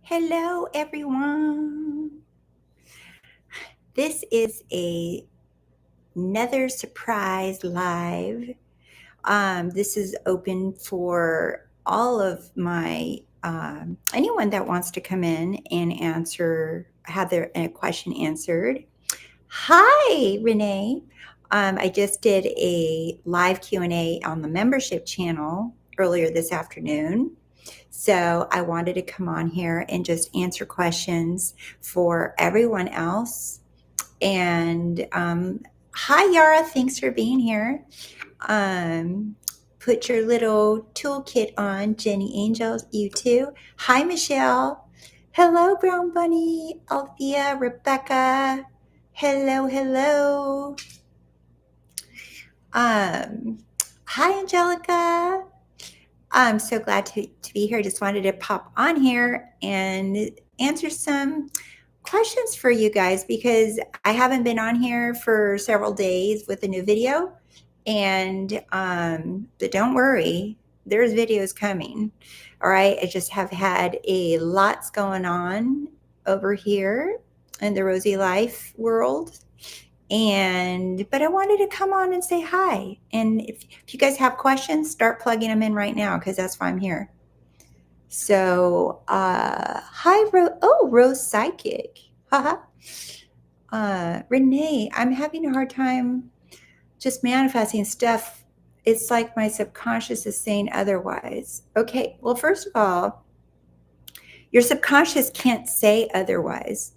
Hello, everyone. This is another surprise live. This is open for all of my anyone that wants to come in and have their question answered. Hi, Renee. I just did a live Q&A on the membership channel earlier this afternoon. So I wanted to come on here and just answer questions for everyone else. And hi, Yara. Thanks for being here. Put your little toolkit on, Jenny Angels, you too. Hi, Michelle. Hello, Brown Bunny, Althea, Rebecca. Hello, hello. Hi, Angelica. I'm so glad to be here. Just wanted to pop on here and answer some questions for you guys because I haven't been on here for several days with a new video. But don't worry, there's videos coming. All right. I just have had a lots going on over here in the Rosey Life world. But I wanted to come on and say hi. And if you guys have questions, start plugging them in right now because that's why I'm here. So, hi, Rose Psychic. Haha. Renee, I'm having a hard time just manifesting stuff. It's like my subconscious is saying otherwise. Okay, well, first of all, your subconscious can't say otherwise.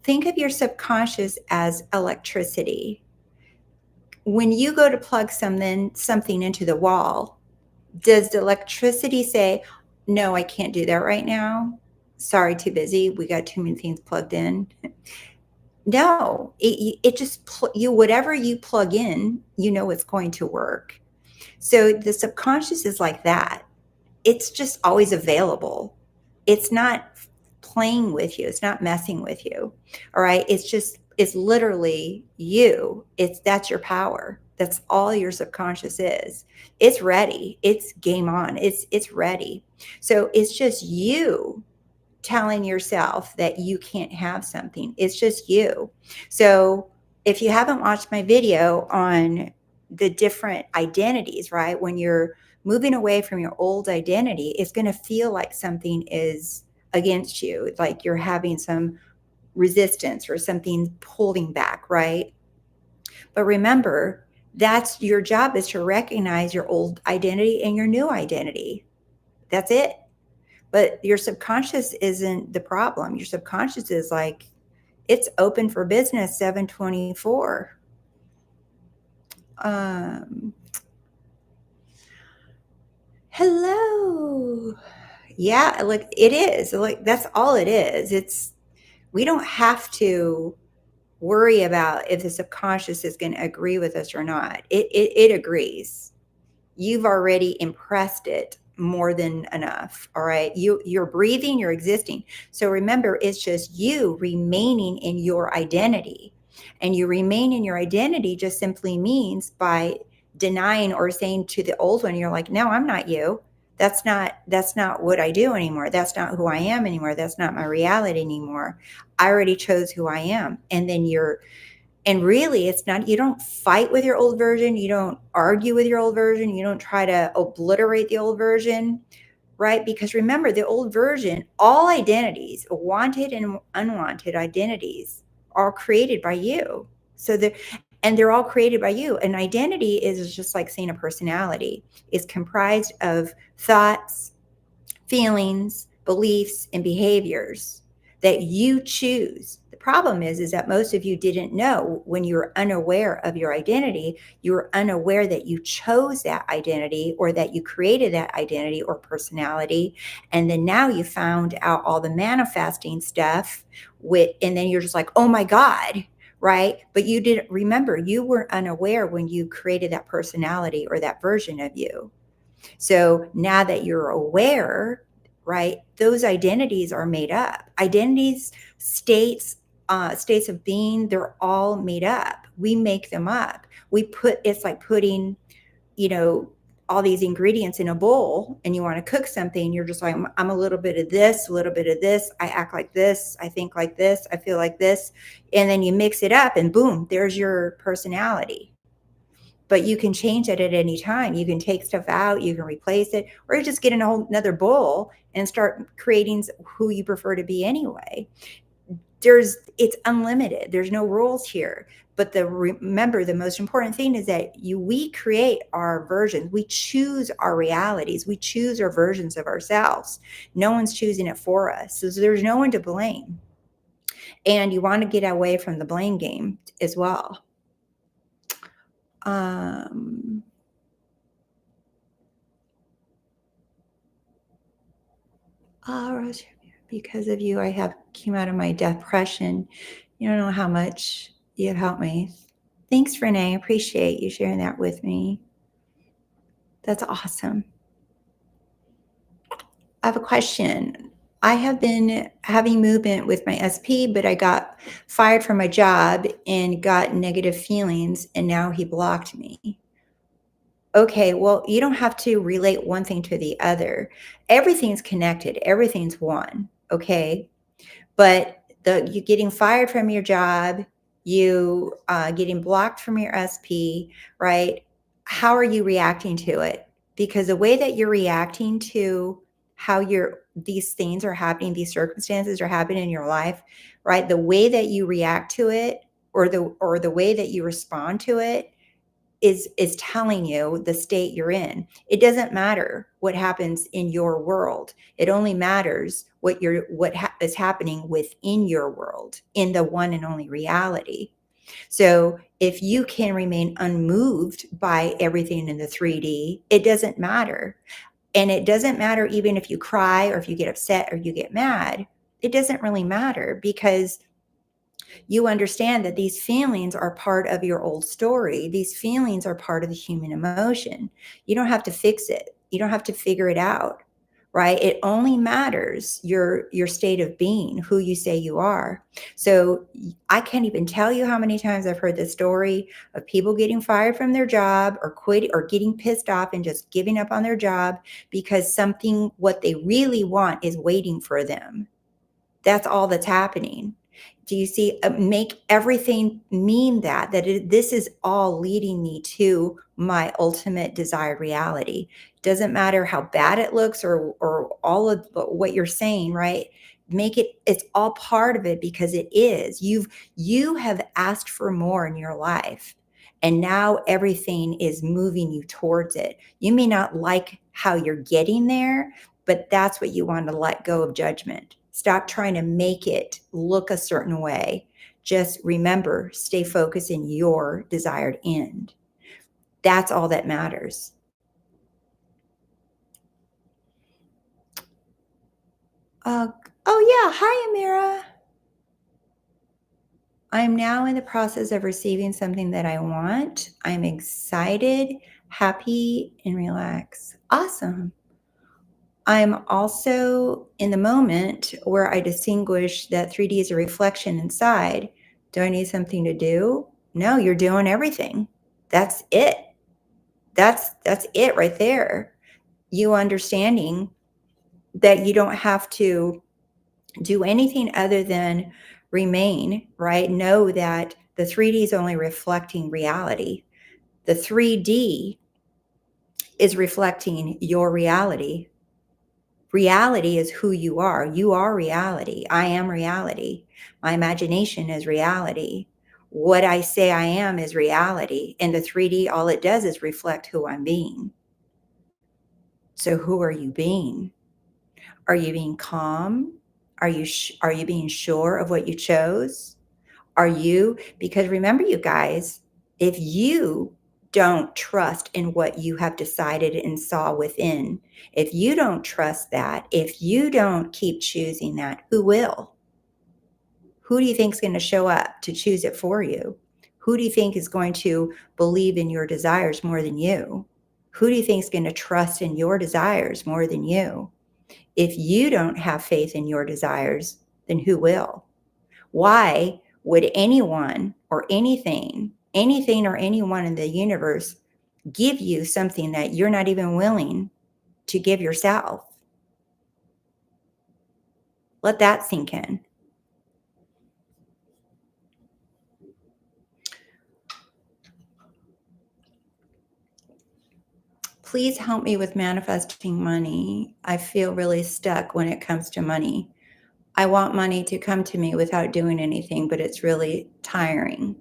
Think of your subconscious as electricity. When you go to plug something into the wall, does the electricity say, no, I can't do that right now? Sorry, too busy. We got too many things plugged in. No, it just, whatever you plug in, it's going to work. So the subconscious is like that. It's just always available. It's not playing with you. It's not messing with you. All right. It's literally you. That's your power. That's all your subconscious is. It's ready. It's game on. It's ready. So it's just you telling yourself that you can't have something. It's just you. So if you haven't watched my video on the different identities, right? When you're moving away from your old identity, it's going to feel like something is against you, like you're having some resistance or something pulling back, right? But remember, that's your job, is to recognize your old identity and your new identity. That's it. But your subconscious isn't the problem. Your subconscious is like, it's open for business 7/24. Hello. Yeah, like it is. Like that's all it is. We don't have to worry about if the subconscious is going to agree with us or not. It agrees. You've already impressed it more than enough. All right. You're breathing, you're existing. So remember, it's just you remaining in your identity. And you remain in your identity just simply means by denying or saying to the old one, you're like, no, I'm not you. That's not what I do anymore. That's not who I am anymore. That's not my reality anymore. I already chose who I am. And really, it's not, you don't fight with your old version. You don't argue with your old version. You don't try to obliterate the old version, right? Because remember, the old version, all identities, wanted and unwanted identities, are created by you. And they're all created by you. An identity is just like saying a personality. It's comprised of thoughts, feelings, beliefs, and behaviors that you choose. The problem is that most of you didn't know when you were unaware of your identity, you were unaware that you chose that identity or that you created that identity or personality. And then now you found out all the manifesting stuff and then you're just like, oh my God, right? But you didn't remember, you were unaware when you created that personality or that version of you. So now that you're aware, right, those identities are made up. Identities, states of being, they're all made up. We make them up. It's like putting, all these ingredients in a bowl and you want to cook something, you're just like, I'm a little bit of this, a little bit of this. I act like this. I think like this. I feel like this. And then you mix it up and boom, there's your personality. But you can change it at any time. You can take stuff out, you can replace it, or you just get in a whole another bowl and start creating who you prefer to be anyway. It's unlimited. There's no rules here. But remember, the most important thing is that we create our versions. We choose our realities. We choose our versions of ourselves. No one's choosing it for us. So there's no one to blame. And you want to get away from the blame game as well. Rosie, because of you, I have came out of my depression. You don't know how much you have helped me. Thanks, Renee. I appreciate you sharing that with me. That's awesome. I have a question. I have been having movement with my SP, but I got fired from my job and got negative feelings, and now he blocked me. Okay, well, you don't have to relate one thing to the other. Everything's connected, everything's one, okay? But you getting fired from your job, you getting blocked from your SP, right? How are you reacting to it? Because the way that you're reacting to how these things are happening, these circumstances are happening in your life, right? The way that you react to it, or the way that you respond to it, is telling you the state you're in. It doesn't matter what happens in your world. It only matters what is happening within your world, in the one and only reality. So if you can remain unmoved by everything in the 3D, it doesn't matter. And it doesn't matter even if you cry or if you get upset or you get mad. It doesn't really matter, because you understand that these feelings are part of your old story. These feelings are part of the human emotion. You don't have to fix it. You don't have to figure it out, right? It only matters your state of being, who you say you are. So I can't even tell you how many times I've heard this story of people getting fired from their job or quit or getting pissed off and just giving up on their job because what they really want is waiting for them. That's all that's happening. Do you see? Make everything mean this is all leading me to my ultimate desired reality. Doesn't matter how bad it looks or all of what you're saying, right? It's all part of it, because it is. You have asked for more in your life, and now everything is moving you towards it. You may not like how you're getting there, but that's what you want to let go of judgment. Stop trying to make it look a certain way. Just remember, stay focused in your desired end. That's all that matters. Oh yeah. Hi, Amira. I'm now in the process of receiving something that I want. I'm excited, happy, and relaxed. Awesome. I'm also in the moment where I distinguish that 3D is a reflection inside. Do I need something to do? No, you're doing everything. That's it. That's it right there. You understanding that you don't have to do anything other than remain, right? Know that the 3D is only reflecting reality. The 3D is reflecting your reality. Reality is who you are. You are reality. I am reality. My imagination is reality. What I say I am is reality. And the 3D, all it does is reflect who I'm being. So who are you being? Are you being calm? Are you being sure of what you chose? Because remember, you guys, if you don't trust in what you have decided and saw within, if you don't trust that, if you don't keep choosing that, who will? Who do you think is going to show up to choose it for you? Who do you think is going to believe in your desires more than you? Who do you think is going to trust in your desires more than you? If you don't have faith in your desires, then who will? Why would anyone or anything or anyone in the universe give you something that you're not even willing to give yourself. Let that sink in. Please help me with manifesting money. I feel really stuck when it comes to money. I want money to come to me without doing anything, but it's really tiring.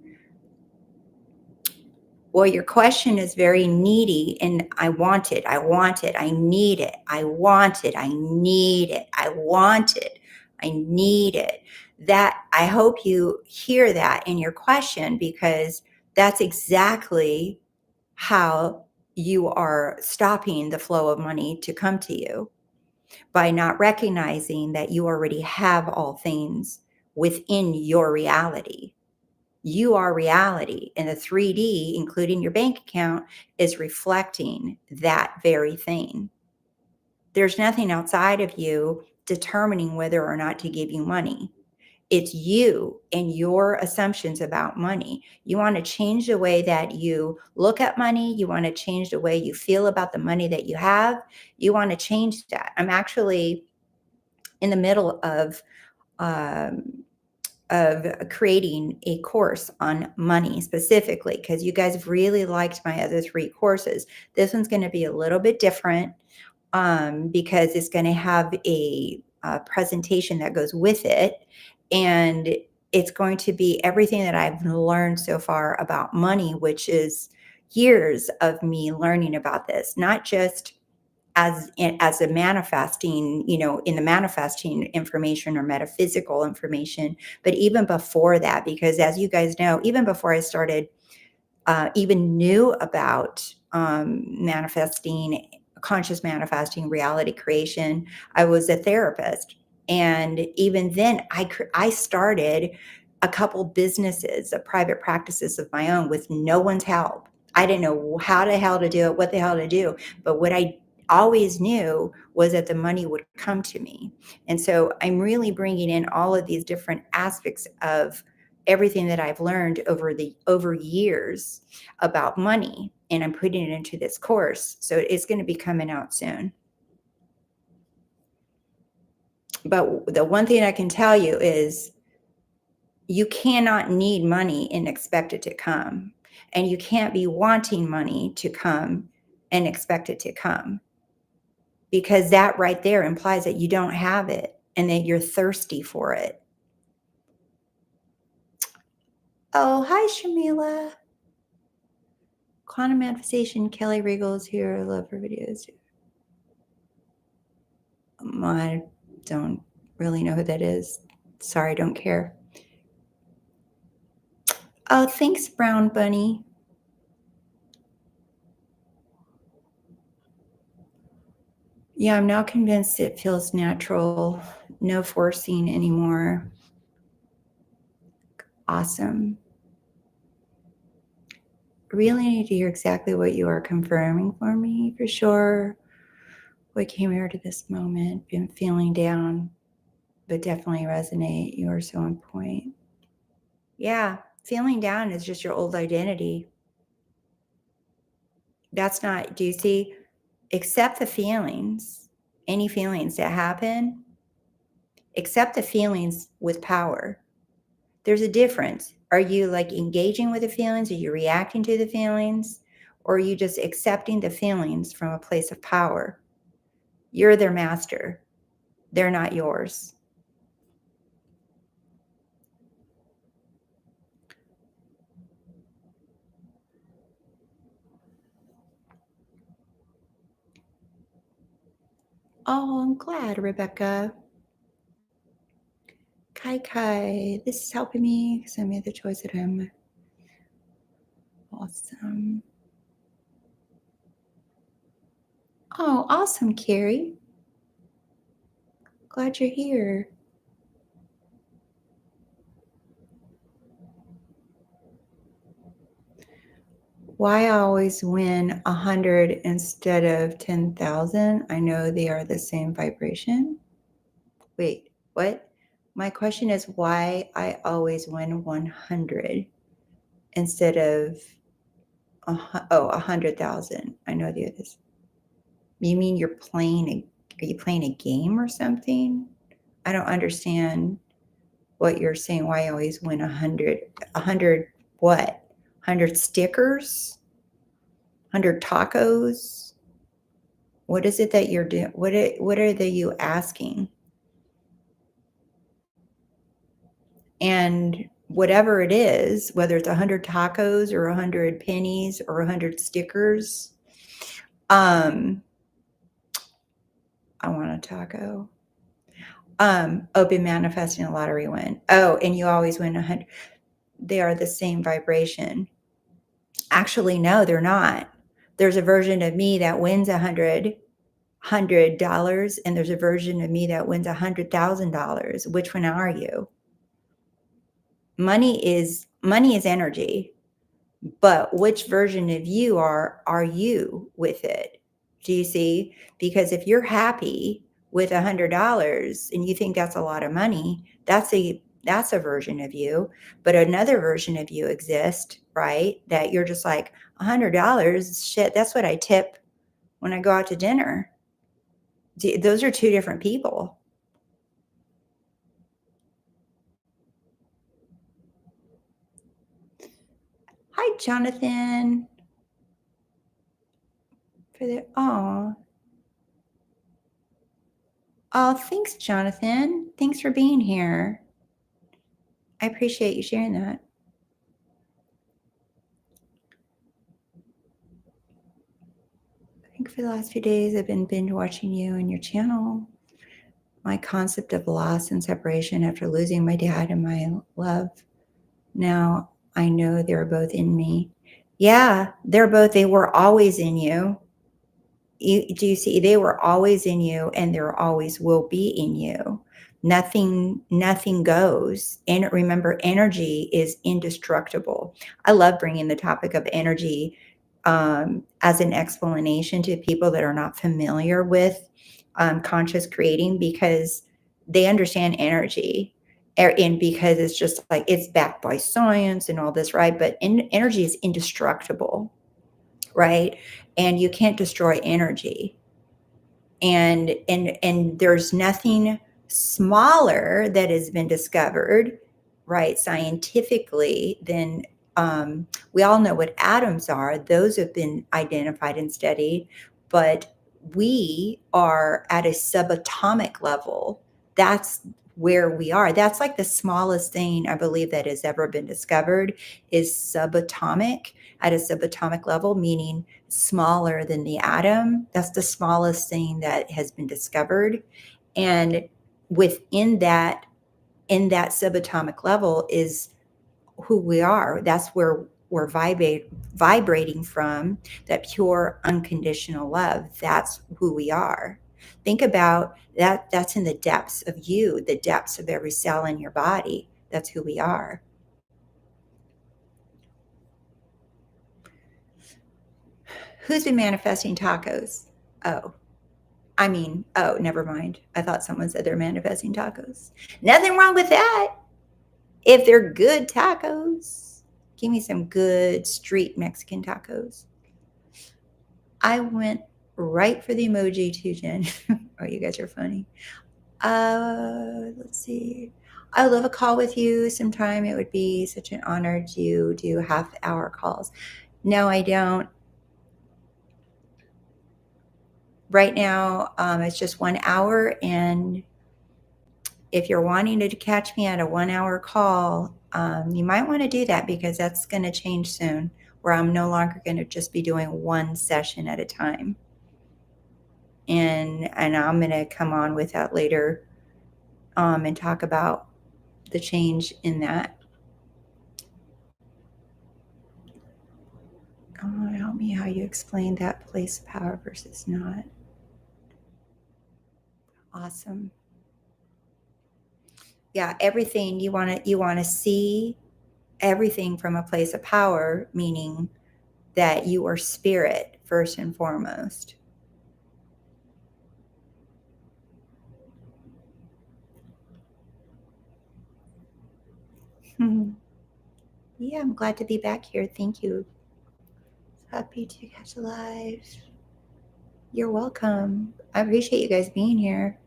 Well, your question is very needy, and I want it. I want it. I need it. I want it. I need it. I want it. I need it. That I hope you hear that in your question, because that's exactly how you are stopping the flow of money to come to you, by not recognizing that you already have all things within your reality. You are reality, and the 3D, including your bank account, is reflecting that very thing. There's nothing outside of you determining whether or not to give you money. It's you and your assumptions about money. You want to change the way that you look at money. You want to change the way you feel about the money that you have. You want to change that. I'm actually in the middle um, of creating a course on money specifically, because you guys really liked my other 3 courses. This one's going to be a little bit different, because it's going to have a presentation that goes with it. And it's going to be everything that I've learned so far about money, which is years of me learning about this, not just as a manifesting, in the manifesting information or metaphysical information, but even before that, because as you guys know, even before I started even knew about manifesting, conscious manifesting, reality creation, I was a therapist. And even then, I started a couple businesses, private practices of my own, with no one's help. I didn't know how the hell to do it, what the hell to do. But what I always knew was that the money would come to me. And so I'm really bringing in all of these different aspects of everything that I've learned over years about money, and I'm putting it into this course. So it's going to be coming out soon. But the one thing I can tell you is you cannot need money and expect it to come. And you can't be wanting money to come and expect it to come, because that right there implies that you don't have it and that you're thirsty for it. Oh, hi, Shamila. Quantum Manifestation, Kelly Regal is here. I love her videos. I don't really know who that is. Sorry, don't care. Oh, thanks, Brown Bunny. Yeah, I'm now convinced it feels natural. No forcing anymore. Awesome. Really need to hear exactly what you are confirming for me, for sure. What came here to this moment? Been feeling down, but definitely resonate. You are so on point. Yeah, feeling down is just your old identity. That's not, do you see? Accept the feelings, any feelings that happen, accept the feelings with power. There's a difference. Are you like engaging with the feelings? Are you reacting to the feelings? Or are you just accepting the feelings from a place of power? You're their master. They're not yours. Oh, I'm glad, Rebecca. Kai Kai, this is helping me because I made the choice that I'm awesome. Oh, awesome, Carrie. Glad you're here. Why I always win 100 instead of 10,000? I know they are the same vibration. Wait, what? My question is why I always win 100 instead of Oh, 100,000. I know the others. You mean are you playing a game or something? I don't understand what you're saying. Why I always win 100, 100 what? 100 stickers? 100 tacos? What is it that you're doing? What are you asking? And whatever it is, whether it's 100 tacos or 100 pennies or 100 stickers, um, I want a taco. Been manifesting a lottery win. Oh, and you always win 100. They are the same vibration. Actually, no, they're not. There's a version of me that wins $100, and there's a version of me that wins $100,000. Which one are you? Money is energy. But which version of you are you with it? Do you see? Because if you're happy with $100 and you think that's a lot of money, that's a version of you. But another version of you exists, right? That you're just like $100, shit, that's what I tip when I go out to dinner. Those are two different people. Hi, Jonathan. Oh, thanks, Jonathan. Thanks for being here. I appreciate you sharing that. I think for the last few days, I've been binge watching you and your channel. My concept of loss and separation after losing my dad and my love. Now I know they're both in me. Yeah, they were always in you. Do you see? They were always in you, and there always will be in you. Nothing goes. And remember, energy is indestructible. I love bringing the topic of energy as an explanation to people that are not familiar with conscious creating, because they understand energy. And because it's just like it's backed by science and all this, right? But energy is indestructible, right? And you can't destroy energy. And there's nothing smaller that has been discovered, right, scientifically, than we all know what atoms are. Those have been identified and studied, but we are at a subatomic level. That's where we are. That's like the smallest thing I believe that has ever been discovered is subatomic, at a subatomic level, meaning smaller than the atom. That's the smallest thing that has been discovered. And within that, in that subatomic level is who we are. That's where we're vibrating from, that pure unconditional love. That's who we are. Think about that. That's in the depths of you, the depths of every cell in your body. That's who we are. Who's been manifesting tacos? Oh, oh, never mind. I thought someone said they're manifesting tacos. Nothing wrong with that if they're good tacos. Give me some good street Mexican tacos. I went right for the emoji too, Jen. Oh, you guys are funny. Let's see. I would love a call with you sometime. It would be such an honor to do half-hour calls. No, I don't. Right now, it's just 1 hour, and if you're wanting to catch me at a 1 hour call, you might want to do that, because that's going to change soon, where I'm no longer going to just be doing one session at a time. And I'm going to come on with that later and talk about the change in that. Oh, help me how you explain that place of power versus not. Awesome. Yeah, everything you want to see everything from a place of power, meaning that you are spirit first and foremost. Yeah, I'm glad to be back here. Thank you. Happy to catch a live. You're welcome. I appreciate you guys being here.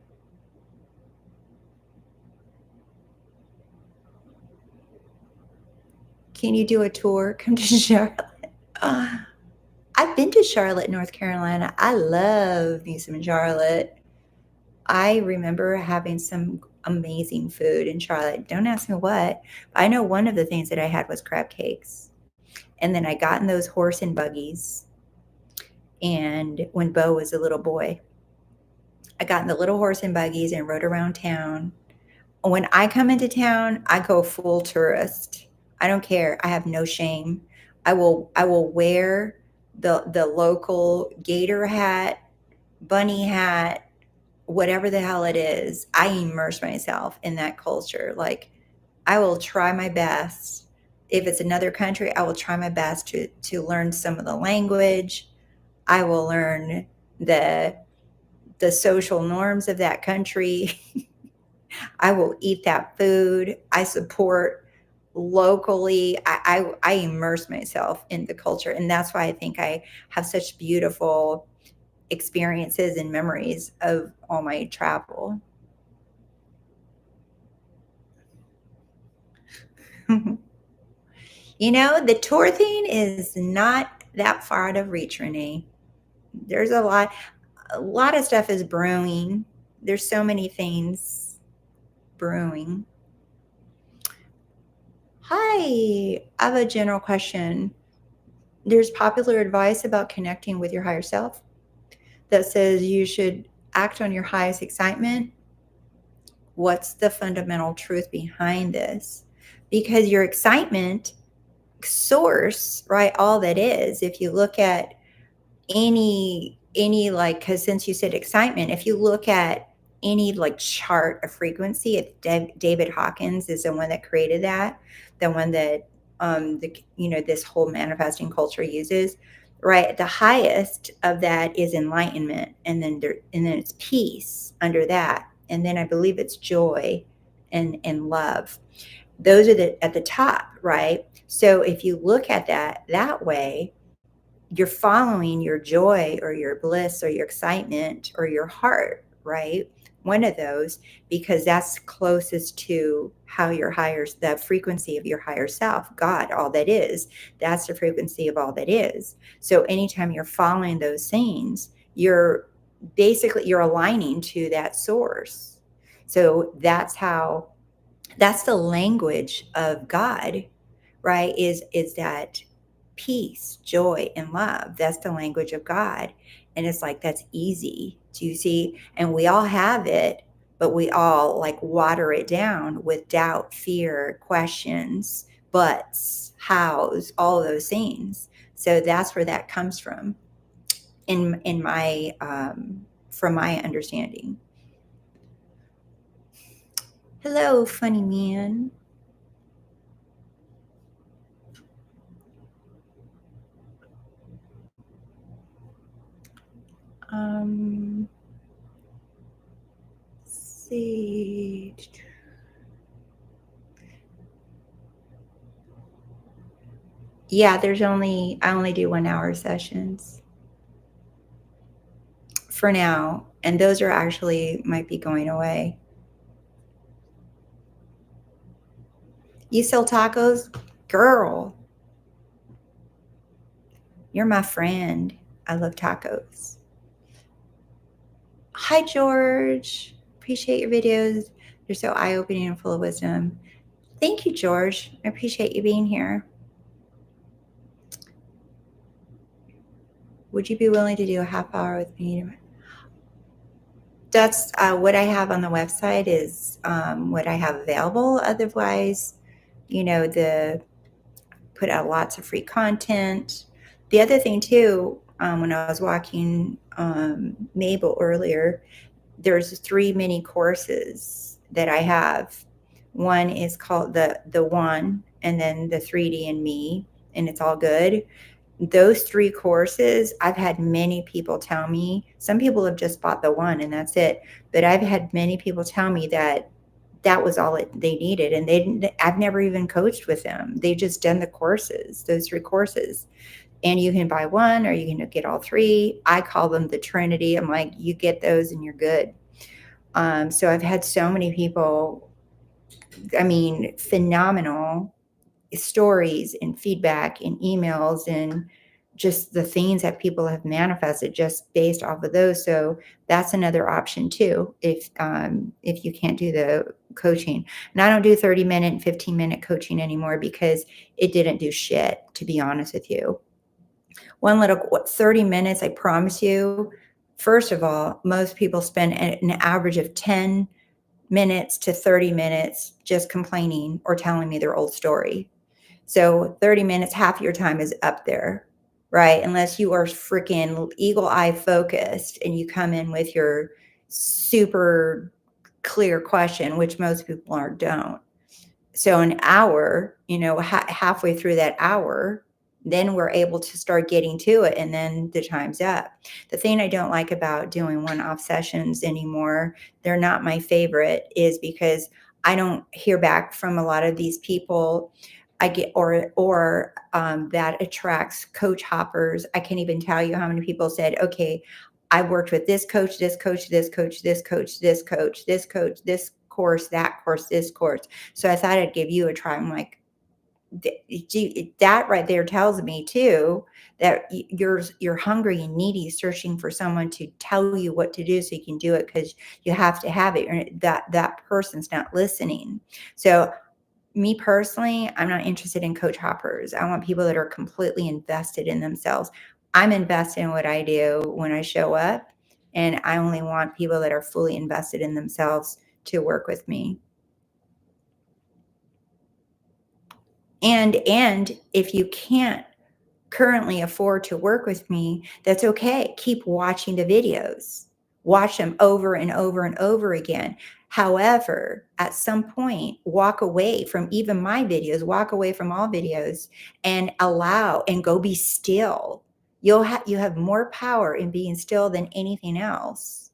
Can you do a tour? Come to Charlotte. I've been to Charlotte, North Carolina. I love me some Charlotte. I remember having some amazing food in Charlotte. Don't ask me what. I know one of the things that I had was crab cakes. And then I got in those horse and buggies. And when Bo was a little boy, I got in the little horse and buggies and rode around town. When I come into town, I go full tourist. I don't care. I have no shame. I will wear the local gator hat, bunny hat, whatever the hell it is. I immerse myself in that culture. Like I will try my best. If it's another country, I will try my best to learn some of the language. I will learn the the social norms of that country. I will eat that food. I support locally. I immerse myself in the culture. And that's why I think I have such beautiful experiences and memories of all my travel. The tour thing is not that far out of reach, Renee. There's a lot of stuff is brewing. There's so many things brewing. Hi, I have a general question. There's popular advice about connecting with your higher self that says you should act on your highest excitement. What's the fundamental truth behind this? Because your excitement source, right, all that is, if you look at any like, because since you said excitement, if you look at any like chart of frequency, David Hawkins is the one that created that, the one that this whole manifesting culture uses, right? The highest of that is enlightenment, and then it's peace under that, and then I believe it's joy and love. Those are at the top, right? So if you look at that way, you're following your joy or your bliss or your excitement or your heart, right? One of those, because that's closest to how the frequency of your higher self, God, all that is, that's the frequency of all that is. So anytime you're following those things, you're aligning to that source. So that's the language of God, right? Is that peace, joy, and love. That's the language of God. And it's like, that's easy. Do you see? And we all have it, but we all like water it down with doubt, fear, questions, buts, hows, all of those things. So that's where that comes from in my from my understanding. Hello, funny man. Let's see. Yeah, I only do 1 hour sessions for now. And those are actually might be going away. You sell tacos? Girl, you're my friend. I love tacos. Hi, George. Appreciate your videos. They're so eye opening and full of wisdom. Thank you, George. I appreciate you being here. Would you be willing to do a half hour with me? That's what I have on the website is what I have available. Otherwise, the put out lots of free content. The other thing too, when I was walking Mabel earlier, there's 3 mini courses that I have. One is called the one, and then the 3D and me, and it's all good. Those 3 courses, I've had many people tell me, some people have just bought the one and that's it, but I've had many people tell me that that was all they needed, and I've never even coached with them. They've just done the courses, those 3 courses. and you can buy one or you can get all three. I call them the Trinity. I'm like, you get those and you're good. So I've had so many people, I mean, phenomenal stories and feedback and emails and just the things that people have manifested just based off of those. So that's another option too, if you can't do the coaching. And I don't do 30-minute and 15-minute coaching anymore because it didn't do shit, to be honest with you. One little 30 minutes, I promise you. First of all, most people spend an average of 10 minutes to 30 minutes just complaining or telling me their old story. So 30 minutes, half your time is up there, right? Unless you are freaking eagle eye focused and you come in with your super clear question, which most people are don't. So an hour, halfway through that hour, then we're able to start getting to it and then the time's up. The thing I don't like about doing one-off sessions anymore, they're not my favorite, is because I don't hear back from a lot of these people. I get or that attracts coach hoppers. I can't even tell you how many people said, okay, I worked with this coach, this coach, this coach, this coach, this coach, this coach, this course, that course, this course. So I thought I'd give you a try. I'm like, that right there tells me too that you're hungry and needy, searching for someone to tell you what to do so you can do it because you have to have it. Or that person's not listening. So me personally, I'm not interested in coach hoppers. I want people that are completely invested in themselves. I'm invested in what I do when I show up, and I only want people that are fully invested in themselves to work with me. And if you can't currently afford to work with me, that's okay. Keep watching the videos. Watch them over and over and over again. However, at some point, walk away from even my videos, walk away from all videos and allow and go be still. You have more power in being still than anything else.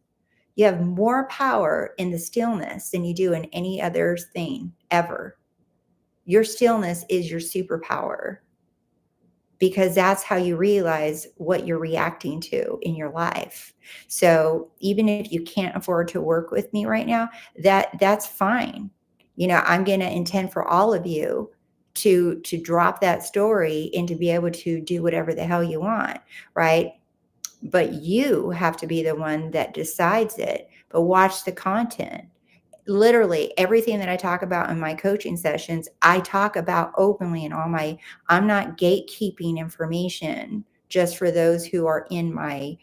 You have more power in the stillness than you do in any other thing ever. Your stillness is your superpower because that's how you realize what you're reacting to in your life. So even if you can't afford to work with me right now, that's fine. I'm going to intend for all of you to drop that story and to be able to do whatever the hell you want, right? But you have to be the one that decides it. But watch the content. Literally everything that I talk about in my coaching sessions, I talk about openly in I'm not gatekeeping information just for those who are in my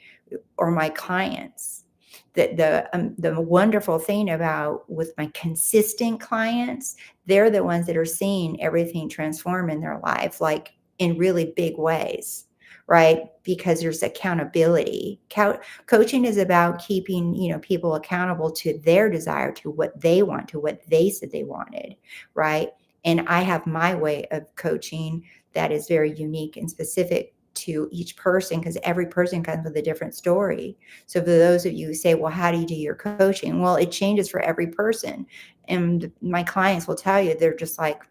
clients. The wonderful thing about with my consistent clients, they're the ones that are seeing everything transform in their life, like in really big ways, right? Because there's accountability. Coaching is about keeping, people accountable to their desire, to what they want, to what they said they wanted, right? And I have my way of coaching that is very unique and specific to each person because every person comes with a different story. So for those of you who say, well, how do you do your coaching? Well, it changes for every person. And my clients will tell you, they're just like,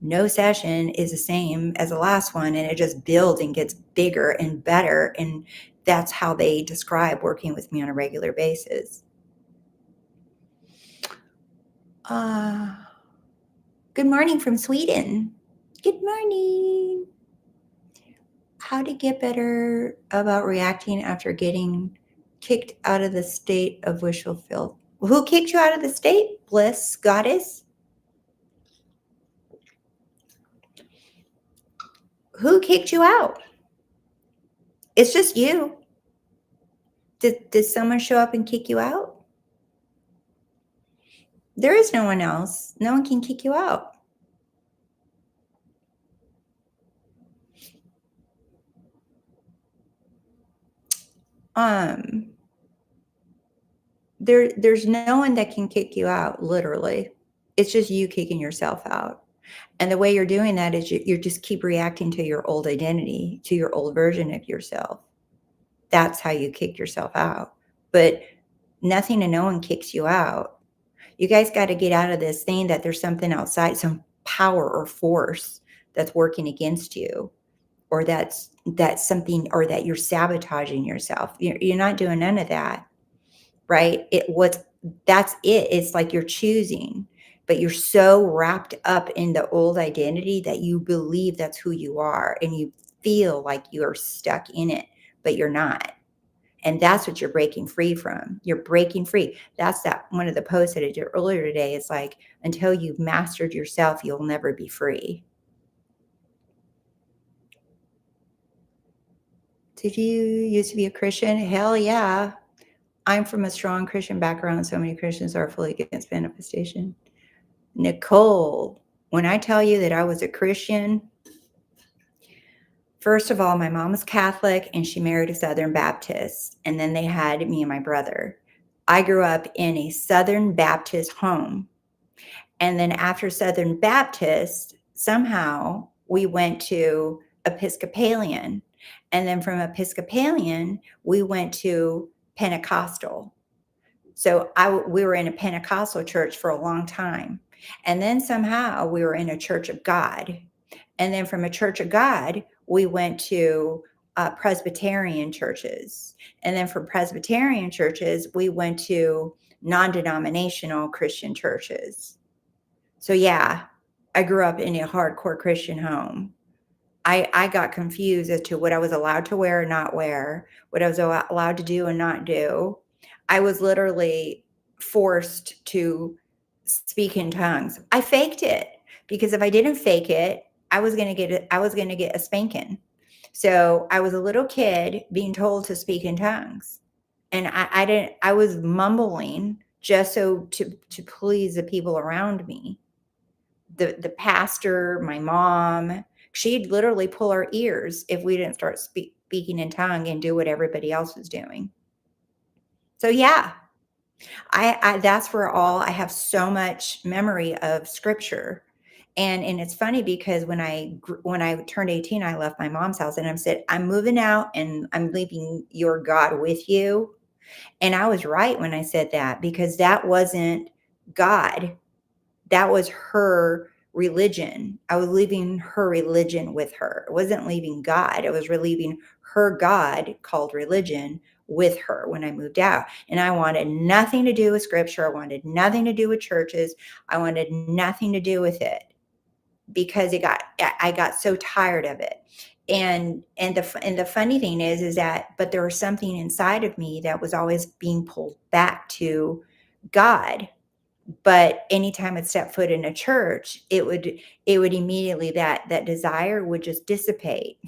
no session is the same as the last one, and it just builds and gets bigger and better. And that's how they describe working with me on a regular basis. Uh, Good morning from Sweden. Good morning. How to get better about reacting after getting kicked out of the state of wishful filth. Who kicked you out of the state? Bliss goddess? Who kicked you out? It's just you. Did someone show up and kick you out? There is no one else. No one can kick you out. Um, there's no one that can kick you out, literally. It's just you kicking yourself out. And the way you're doing that is you just keep reacting to your old identity, to your old version of yourself. That's how you kick yourself out. But nothing and no one kicks you out. You guys got to get out of this thing that there's something outside, some power or force that's working against you. or that's something, or that you're sabotaging yourself. You're not doing none of that, right? That's it. It's like you're choosing, but you're so wrapped up in the old identity that you believe that's who you are, and you feel like you're stuck in it, but you're not. And that's what you're breaking free from. You're breaking free. That's that one of the posts that I did earlier today. It's like, until you've mastered yourself, you'll never be free. Did you used to be a Christian? Hell yeah. I'm from a strong Christian background. So many Christians are fully against manifestation. Nicole, when I tell you that I was a Christian, first of all, my mom was Catholic and she married a Southern Baptist. And then they had me and my brother. I grew up in a Southern Baptist home. And then after Southern Baptist, somehow we went to Episcopalian. And then from Episcopalian, we went to Pentecostal. So we were in a Pentecostal church for a long time. And then somehow we were in a Church of God. And then from a Church of God, we went to Presbyterian churches. And then from Presbyterian churches, we went to non-denominational Christian churches. So yeah, I grew up in a hardcore Christian home. I got confused as to what I was allowed to wear or not wear, what I was allowed to do and not do. I was literally forced to speak in tongues. I faked it because if I didn't fake it, I was gonna get a spanking. So I was a little kid being told to speak in tongues, and I didn't. I was mumbling just so to please the people around me. The pastor, my mom, she'd literally pull our ears if we didn't start speaking in tongue and do what everybody else was doing. So yeah, I that's where all I have so much memory of scripture. And it's funny because when I turned 18, I left my mom's house and I said, I'm moving out and I'm leaving your God with you. And I was right when I said that, because that wasn't God. That was her religion. I was leaving her religion with her. It wasn't leaving God. I was leaving her God, called religion, with her when I moved out. And I wanted nothing to do with scripture. I wanted nothing to do with churches. I wanted nothing to do with it, because I got so tired of it. And the funny thing is that, but there was something inside of me that was always being pulled back to God. But anytime I'd step foot in a church, it would immediately, that desire would just dissipate.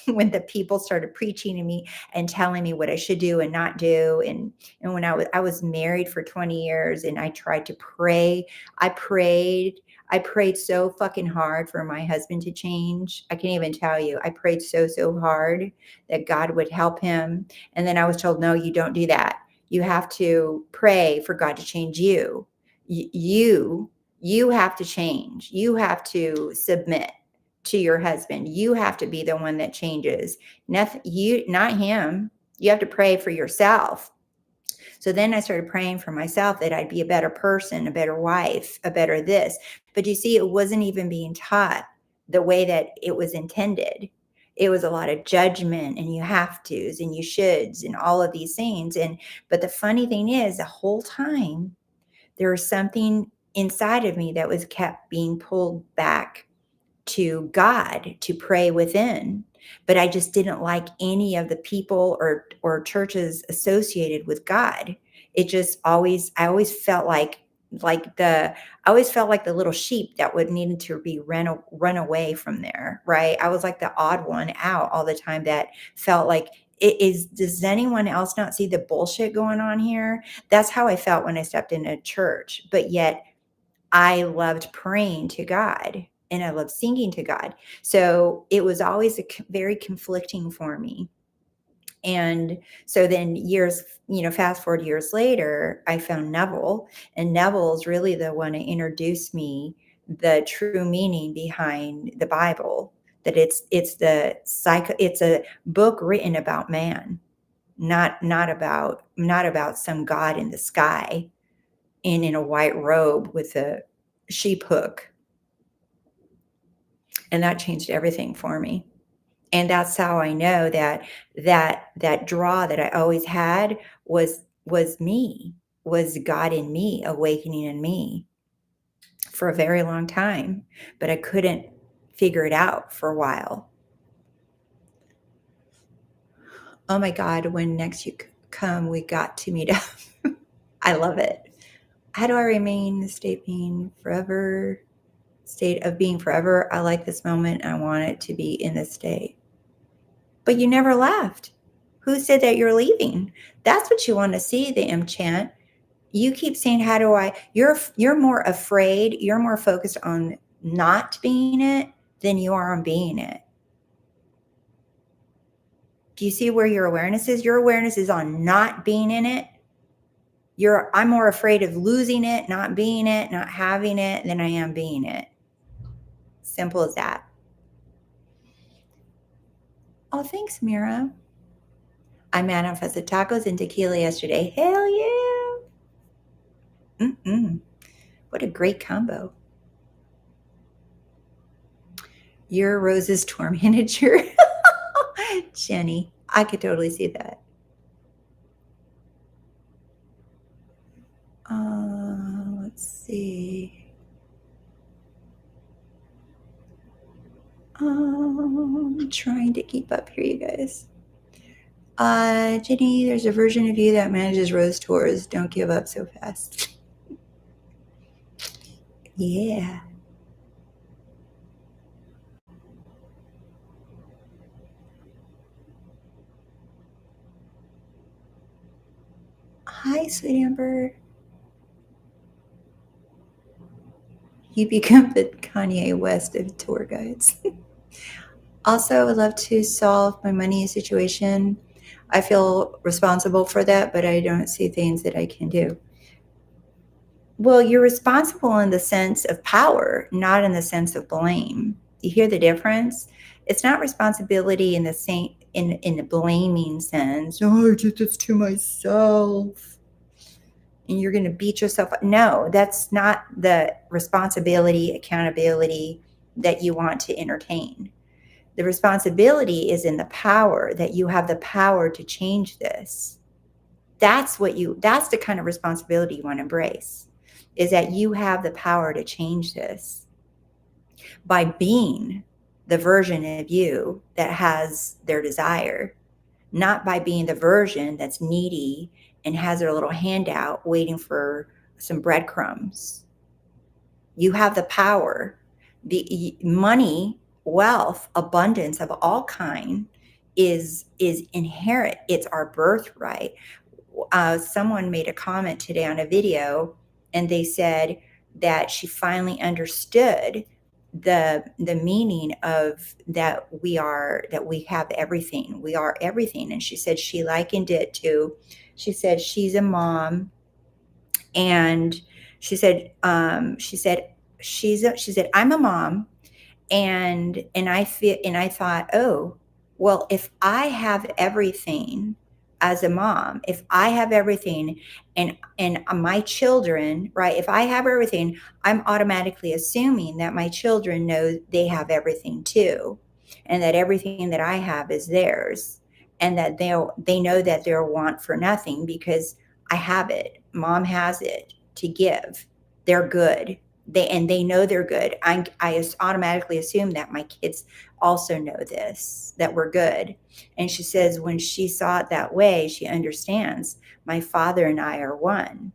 When the people started preaching to me and telling me what I should do and not do. And when I was married for 20 years and I tried to pray, I prayed, I prayed so fucking hard for my husband to change. I can't even tell you. I prayed so hard that God would help him. And then I was told, no, you don't do that. You have to pray for God to change you. You have to change. You have to submit to your husband. You have to be the one that changes. Nothing, not him. You have to pray for yourself. So then I started praying for myself that I'd be a better person, a better wife, a better this. But you see, it wasn't even being taught the way that it was intended. It was a lot of judgment and you have tos and you shoulds and all of these things. But the funny thing is, the whole time there was something inside of me that was kept being pulled back to God, to pray within. But I just didn't like any of the people or churches associated with God. It just always I always felt like the little sheep that would need to be run away from there, right? I was like the odd one out all the time that felt like, it is, does anyone else not see the bullshit going on here? That's how I felt when I stepped in a church. But yet I loved praying to God and I loved singing to God. So it was always very conflicting for me. And so then fast forward years later, I found Neville, and Neville's really the one to introduce me the true meaning behind the Bible. That it's a book written about man, not about some God in the sky and in a white robe with a sheep hook. And that changed everything for me. And that's how I know that draw that I always had was me, was God in me, awakening in me for a very long time, but I couldn't figure it out for a while. Oh my God, when next you come, we got to meet up. I love it. How do I remain in the state of being forever? I like this moment. I want it to be in this state. But you never left. Who said that you're leaving? That's what you want to see, the enchant. You keep saying, how do I? You're more afraid, you're more focused on not being it than you are on being it. Do you see where your awareness is? Your awareness is on not being in it. I'm more afraid of losing it, not being it, not having it than I am being it. Simple as that. Oh, thanks, Mira. I manifested tacos and tequila yesterday. Hell yeah. What a great combo. You're Rose's tour manager. Jenny, I could totally see that. Let's see. I'm trying to keep up here, you guys. Jenny, there's a version of you that manages Rose tours. Don't give up so fast. Yeah. Hi, sweet Amber. You become the Kanye West of tour guides. Also, I would love to solve my money situation. I feel responsible for that, but I don't see things that I can do. Well, you're responsible in the sense of power, not in the sense of blame. You hear the difference? It's not responsibility in the same in the blaming sense. Oh, I did this to myself. And you're going to beat yourself up. No, that's not the responsibility, accountability that you want to entertain. The responsibility is in the power, that you have the power to change this. That's the kind of responsibility you want to embrace, is that you have the power to change this by being the version of you that has their desire, not by being the version that's needy and has their little handout waiting for some breadcrumbs. You have the power. The money, wealth, abundance of all kind is inherent. It's our birthright. Someone made a comment today on a video, and they said that she finally understood the meaning of that we have everything. We are everything. And she said she likened it to, she said she's a mom, and she said I'm a mom, and I thought, oh, well, if I have everything as a mom, if I have everything, and my children, right, if I have everything, I'm automatically assuming that my children know they have everything too, and that everything that I have is theirs, and that they know that they're want for nothing because I have it. Mom has it to give. They're good. They know they're good. I automatically assume that my kids also know this, that we're good. And she says when she saw it that way, she understands my father and I are one,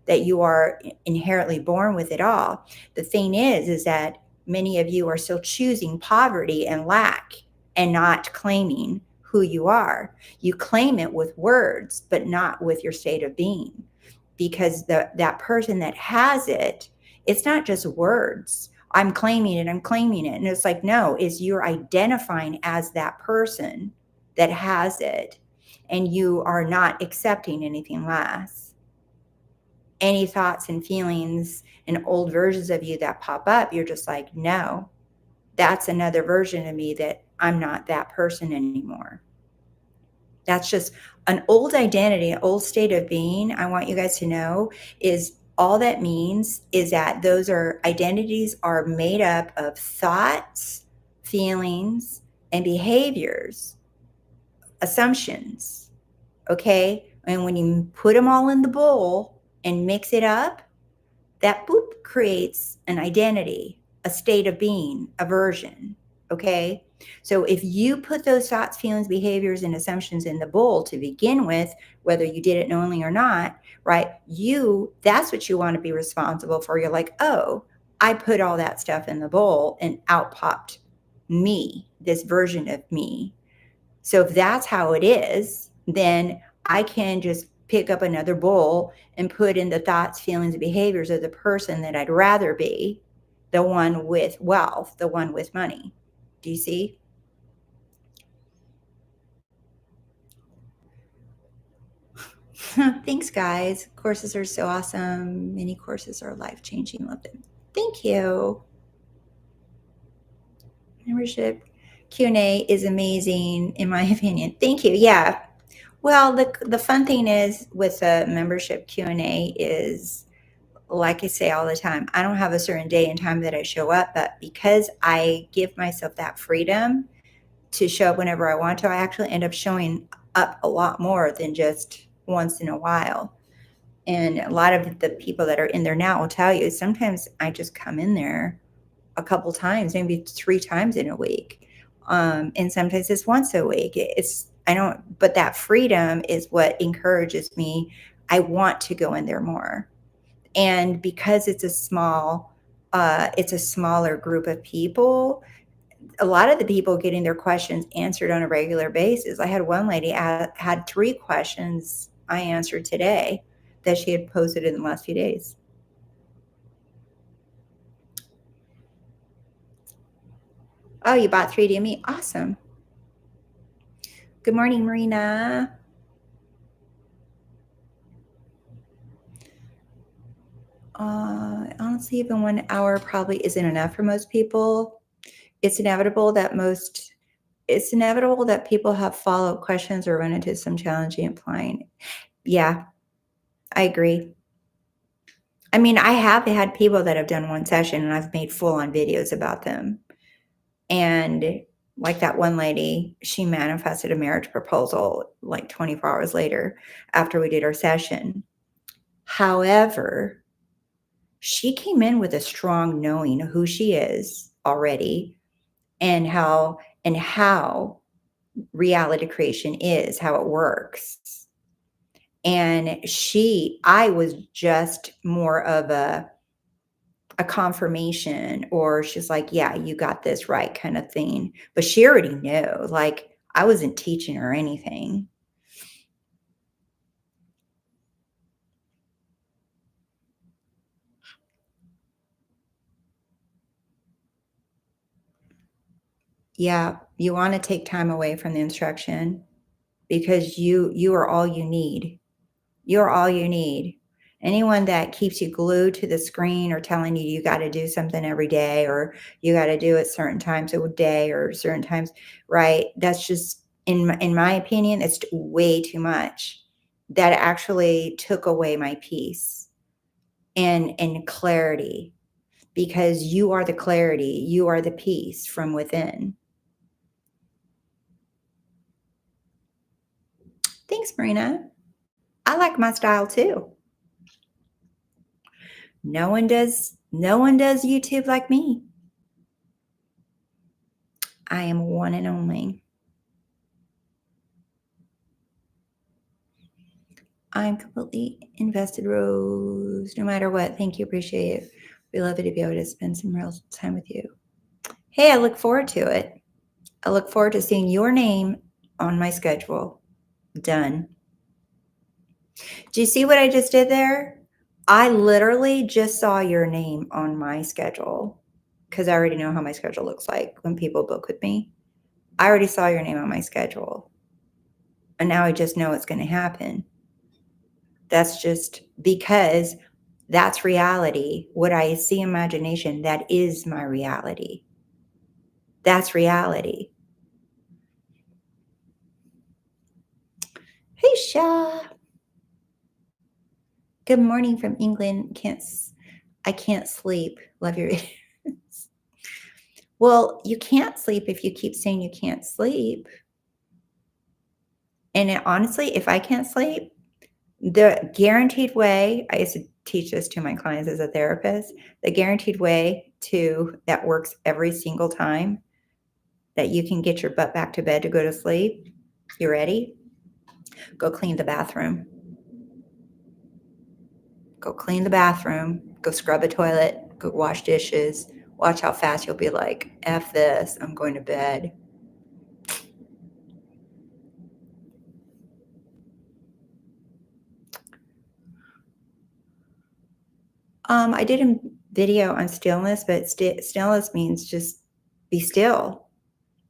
that you are inherently born with it all. The thing is that many of you are still choosing poverty and lack and not claiming who you are. You claim it with words, but not with your state of being, because that person that has it, it's not just words. I'm claiming it, I'm claiming it. And it's like, no, is you're identifying as that person that has it, and you are not accepting anything less. Any thoughts and feelings and old versions of you that pop up, you're just like, no, that's another version of me, that I'm not that person anymore. That's just an old identity, an old state of being. I want you guys to know is all that means is that those are identities are made up of thoughts, feelings, and behaviors, assumptions. Okay. And when you put them all in the bowl and mix it up, that boop creates an identity, a state of being, a version. Okay. So if you put those thoughts, feelings, behaviors, and assumptions in the bowl to begin with, whether you did it knowingly or not, right? That's what you want to be responsible for. You're like, oh, I put all that stuff in the bowl and out popped me, this version of me. So if that's how it is, then I can just pick up another bowl and put in the thoughts, feelings, and behaviors of the person that I'd rather be, the one with wealth, the one with money. Do you see? Thanks, guys. Courses are so awesome. Many courses are life changing. Love them. Thank you. Membership Q&A is amazing, in my opinion. Thank you. Yeah. Well, the fun thing is with a membership Q&A is, like I say all the time, I don't have a certain day and time that I show up, but because I give myself that freedom to show up whenever I want to, I actually end up showing up a lot more than just once in a while. And a lot of the people that are in there now will tell you sometimes I just come in there a couple times, maybe 3 times in a week. And sometimes it's once a week. But that freedom is what encourages me. I want to go in there more. And because it's a smaller group of people, a lot of the people getting their questions answered on a regular basis. I had one lady had 3 questions I answered today that she had posted in the last few days. Oh, you bought 3D of me? Awesome. Good morning, Marina. Honestly, even 1 hour probably isn't enough for most people. It's inevitable that people have follow-up questions or run into some challenging applying. Yeah, I agree. I mean, I have had people that have done 1 session and I've made full-on videos about them. And like that one lady, she manifested a marriage proposal like 24 hours later after we did our session. However, she came in with a strong knowing of who she is already and how reality creation is, how it works. And I was just more of a confirmation, or she's like, yeah, you got this right kind of thing. But she already knew, like, I wasn't teaching her anything. Yeah, you want to take time away from the instruction because you are all you need. You're all you need. Anyone that keeps you glued to the screen or telling you you got to do something every day or you got to do it certain times a day or certain times, right? That's just, in my opinion, it's way too much. That actually took away my peace and clarity, because you are the clarity, you are the peace from within. Thanks, Marina. I like my style too. No one does YouTube like me. I am one and only. I'm completely invested, Rose, no matter what. Thank you. Appreciate it. We love it to be able to spend some real time with you. Hey, I look forward to it. I look forward to seeing your name on my schedule. Done. Do you see what I just did there? I literally just saw your name on my schedule because I already know how my schedule looks like when people book with me. I already saw your name on my schedule. And now I just know it's going to happen. That's just because that's reality. What I see imagination, that is my reality. That's reality. Hey, Sha. Good morning from England. I can't sleep. Love your Well, you can't sleep if you keep saying you can't sleep. And honestly, if I can't sleep, the guaranteed way, I used to teach this to my clients as a therapist, the guaranteed way to that works every single time that you can get your butt back to bed to go to sleep. You ready? Go clean the bathroom. Go clean the bathroom. Go scrub the toilet. Go wash dishes. Watch how fast you'll be like, F this, I'm going to bed. I did a video on stillness, but stillness means just be still.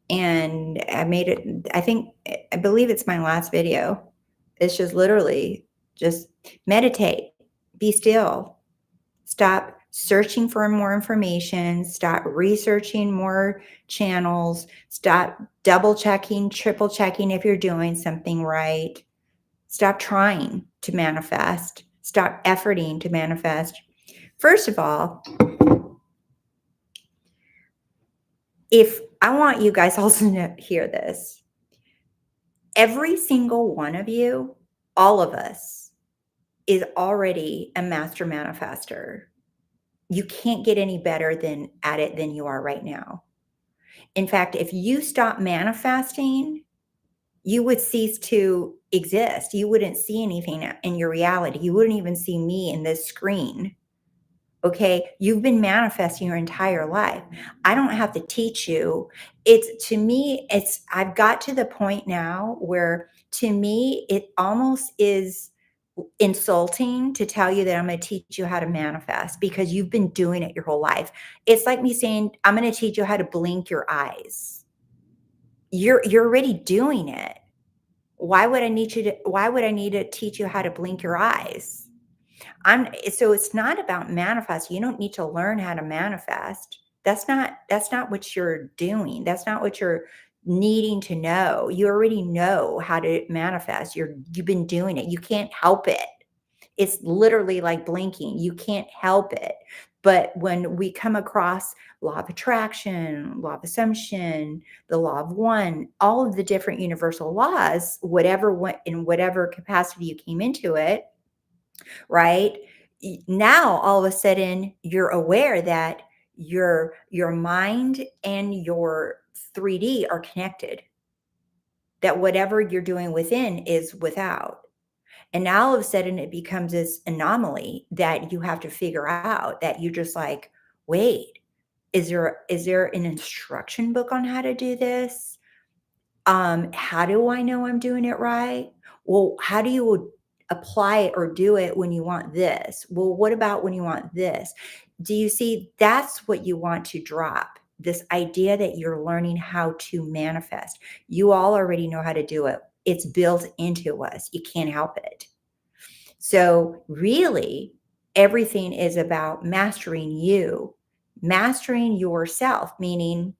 And I made it, I believe it's my last video. It's just literally just meditate, be still, stop searching for more information, stop researching more channels, stop double checking, triple checking if you're doing something right. Stop trying to manifest, stop efforting to manifest. First of all, if I want you guys also to hear this, every single one of you, all of us, is already a master manifester. You can't get any better at it than you are right now. In fact, if you stop manifesting, you would cease to exist. You wouldn't see anything in your reality. You wouldn't even see me in this screen. Okay, you've been manifesting your entire life. I don't have to teach you. It's to me, I've got to the point now where to me, it almost is insulting to tell you that I'm going to teach you how to manifest because you've been doing it your whole life. It's like me saying, I'm going to teach you how to blink your eyes. You're already doing it. Why would I need to teach you how to blink your eyes? So it's not about manifest. You don't need to learn how to manifest. That's not what you're doing. That's not what you're needing to know. You already know how to manifest. You've been doing it. You can't help it. It's literally like blinking. You can't help it. But when we come across law of attraction, law of assumption, the law of one, all of the different universal laws, in whatever capacity you came into it, right? Now all of a sudden you're aware that your mind and your 3D are connected. That whatever you're doing within is without. And now all of a sudden it becomes this anomaly that you have to figure out that you're just like, wait, is there an instruction book on how to do this? How do I know I'm doing it right? Well, how do you apply it or do it when you want this? Well, what about when you want this? Do you see that's what you want to drop? This idea that you're learning how to manifest. You all already know how to do it. It's built into us. You can't help it. So, really, everything is about mastering yourself, meaning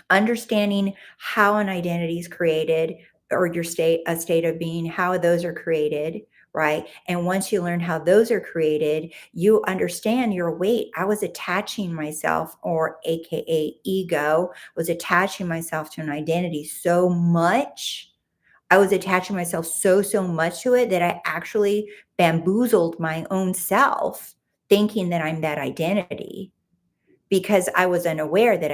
understanding how an identity is created or a state of being, how those are created, right? And once you learn how those are created, you understand your weight. I was attaching myself, or AKA ego, was attaching myself to an identity so much. I was attaching myself so much to it that I actually bamboozled my own self thinking that I'm that identity because I was unaware that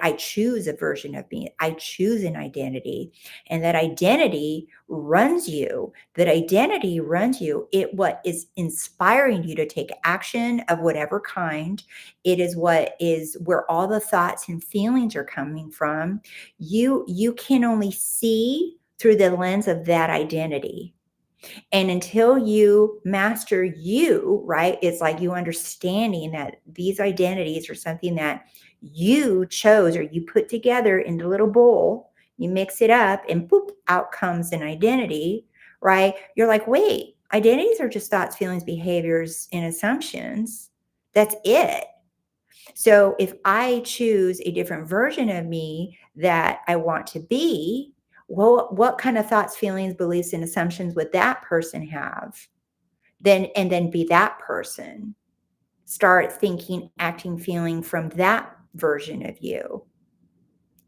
I choose a version of me. I choose an identity, and that identity runs you. That identity runs you. It what is inspiring you to take action of whatever kind. It is what is where all the thoughts and feelings are coming from. You can only see through the lens of that identity. And until you master you, right? It's like you understanding that these identities are something that you chose or you put together in the little bowl, you mix it up, and boop, out comes an identity, right? You're like, wait, identities are just thoughts, feelings, behaviors, and assumptions. That's it. So if I choose a different version of me that I want to be, well, what kind of thoughts, feelings, beliefs, and assumptions would that person have? Then be that person. Start thinking, acting, feeling from that version of you.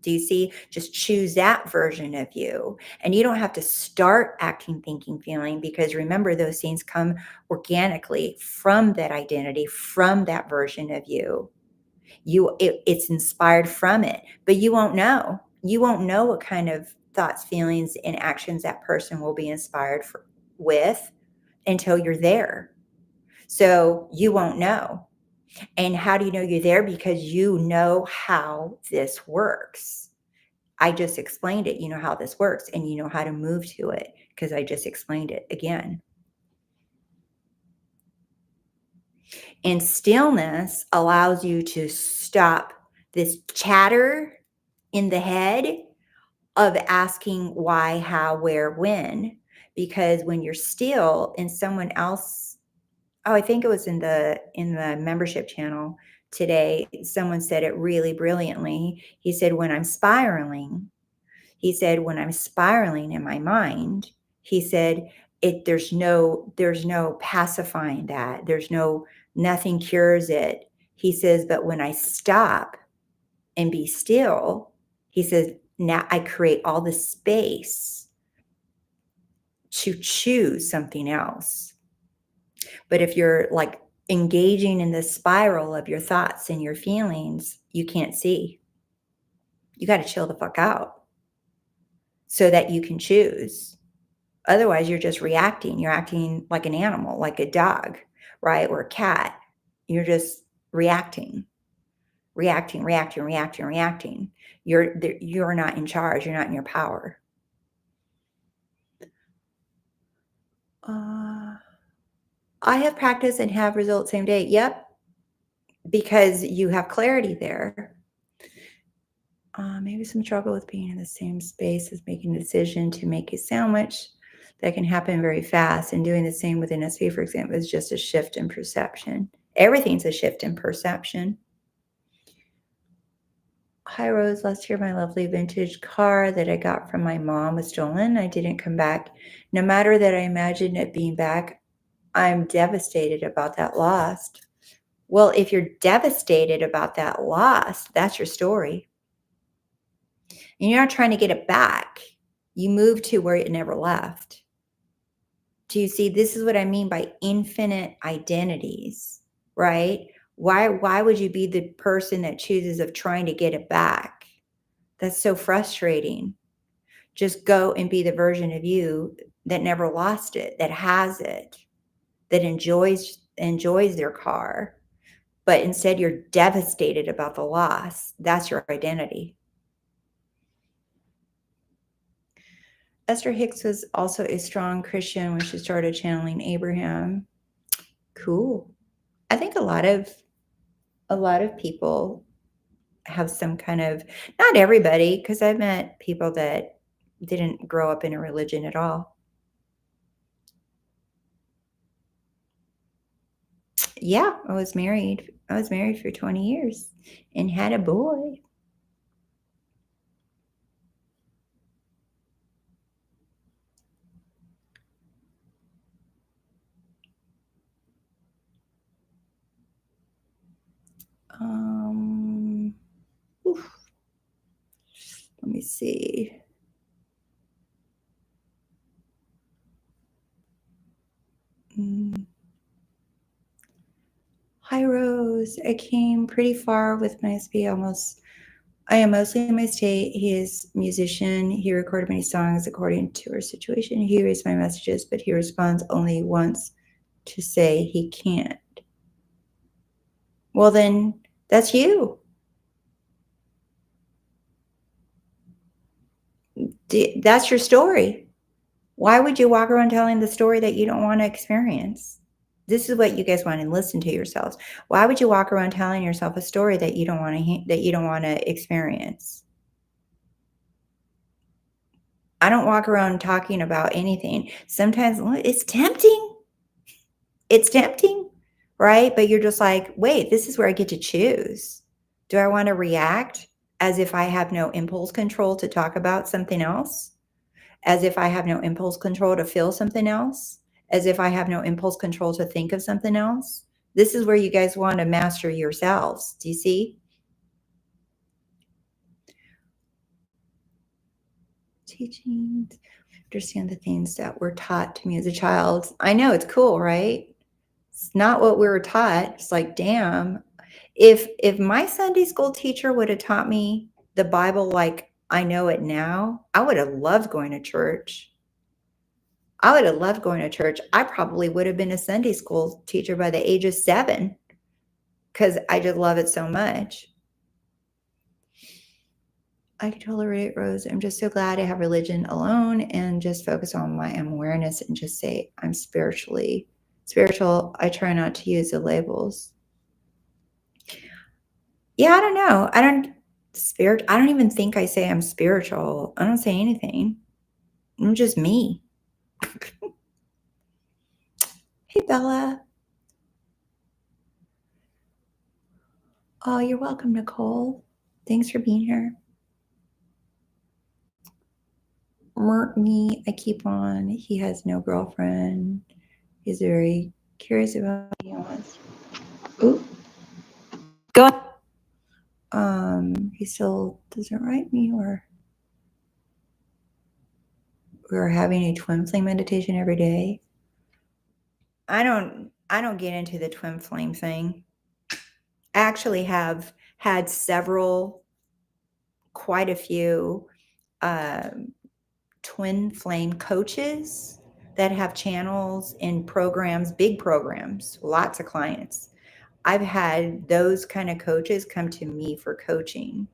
Do you see? Just choose that version of you. And you don't have to start acting, thinking, feeling, because remember, those things come organically from that identity, from that version of you. It's inspired from it, but you won't know. You won't know what kind of thoughts, feelings, and actions that person will be inspired with until you're there. So you won't know. And how do you know you're there? Because you know how this works. I just explained it. You know how this works, and you know how to move to it because I just explained it again. And stillness allows you to stop this chatter in the head of asking why, how, where, when. Because when you're still and someone else, oh, I think it was in the membership channel today, someone said it really brilliantly. He said, when I'm spiraling in my mind, he said, there's no pacifying that. Nothing cures it. He says, but when I stop and be still, he says, now I create all the space to choose something else. But if you're like engaging in this spiral of your thoughts and your feelings, you can't see. You got to chill the fuck out so that you can choose. Otherwise, you're just reacting. You're acting like an animal, like a dog, right? Or a cat. You're just reacting, reacting, reacting, reacting, reacting. You're not in charge. You're not in your power. Uh, I have practiced and have results same day. Yep, because you have clarity there. Maybe some trouble with being in the same space as making a decision to make a sandwich. That can happen very fast. And doing the same with an SV, for example, is just a shift in perception. Everything's a shift in perception. Hi, Rose. Last year, my lovely vintage car that I got from my mom was stolen. I didn't come back. No matter that I imagined it being back, I'm devastated about that loss. Well, if you're devastated about that loss, that's your story. And you're not trying to get it back. You move to where it never left. Do you see? This is what I mean by infinite identities, right? Why would you be the person that chooses of trying to get it back? That's so frustrating. Just go and be the version of you that never lost it, that has it, that enjoys their car. But instead you're devastated about the loss. That's your identity. Esther Hicks was also a strong Christian when she started channeling Abraham. Cool. I think a lot of people have some kind of, not everybody, because I've met people that didn't grow up in a religion at all. Yeah, I was married. I was married for 20 years and had a boy. Um, oof. Let me see. Hi, Rose. I came pretty far with my SP almost. I am mostly in my state. He is a musician. He recorded many songs according to our situation. He reads my messages, but he responds only once to say he can't. Well, then that's you. That's your story. Why would you walk around telling the story that you don't want to experience? This is what you guys want to listen to yourselves. Why would you walk around telling yourself a story that you don't want to experience? I don't walk around talking about anything. Sometimes it's tempting. It's tempting, right? But you're just like, wait, this is where I get to choose. Do I want to react as if I have no impulse control to talk about something else? As if I have no impulse control to feel something else? As if I have no impulse control to think of something else? This is where you guys want to master yourselves. Do you see? teachings, understand the things that were taught to me as a child. I know, it's cool, right? It's not what we were taught. It's like, damn, if my Sunday school teacher would have taught me the Bible like I know it now, I would have loved going to church. I would have loved going to church. I probably would have been a Sunday school teacher by the age of 7 because I just love it so much. I can totally relate, Rose. I'm just so glad I have religion alone and just focus on my own awareness and just say I'm spiritually spiritual. I try not to use the labels. Yeah, I don't know. I don't even think I say I'm spiritual. I don't say anything. I'm just me. Hey, Bella. Oh, you're welcome, Nicole. Thanks for being here. Me, I keep on. He has no girlfriend. He's very curious about what he wants. Ooh. Go on. He still doesn't write me, or we're having a twin flame meditation every day. I don't get into the twin flame thing. I actually have had quite a few twin flame coaches that have channels and programs, big programs, lots of clients. I've had those kind of coaches come to me for coaching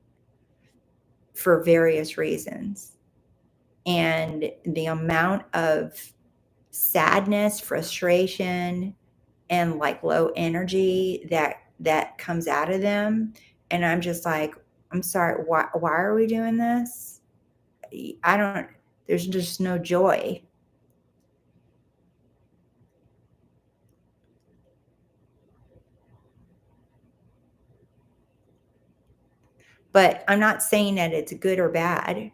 for various reasons. And the amount of sadness, frustration, and like low energy that comes out of them, and I'm just like, I'm sorry, why are we doing this? I don't, there's just no joy. But I'm not saying that it's good or bad.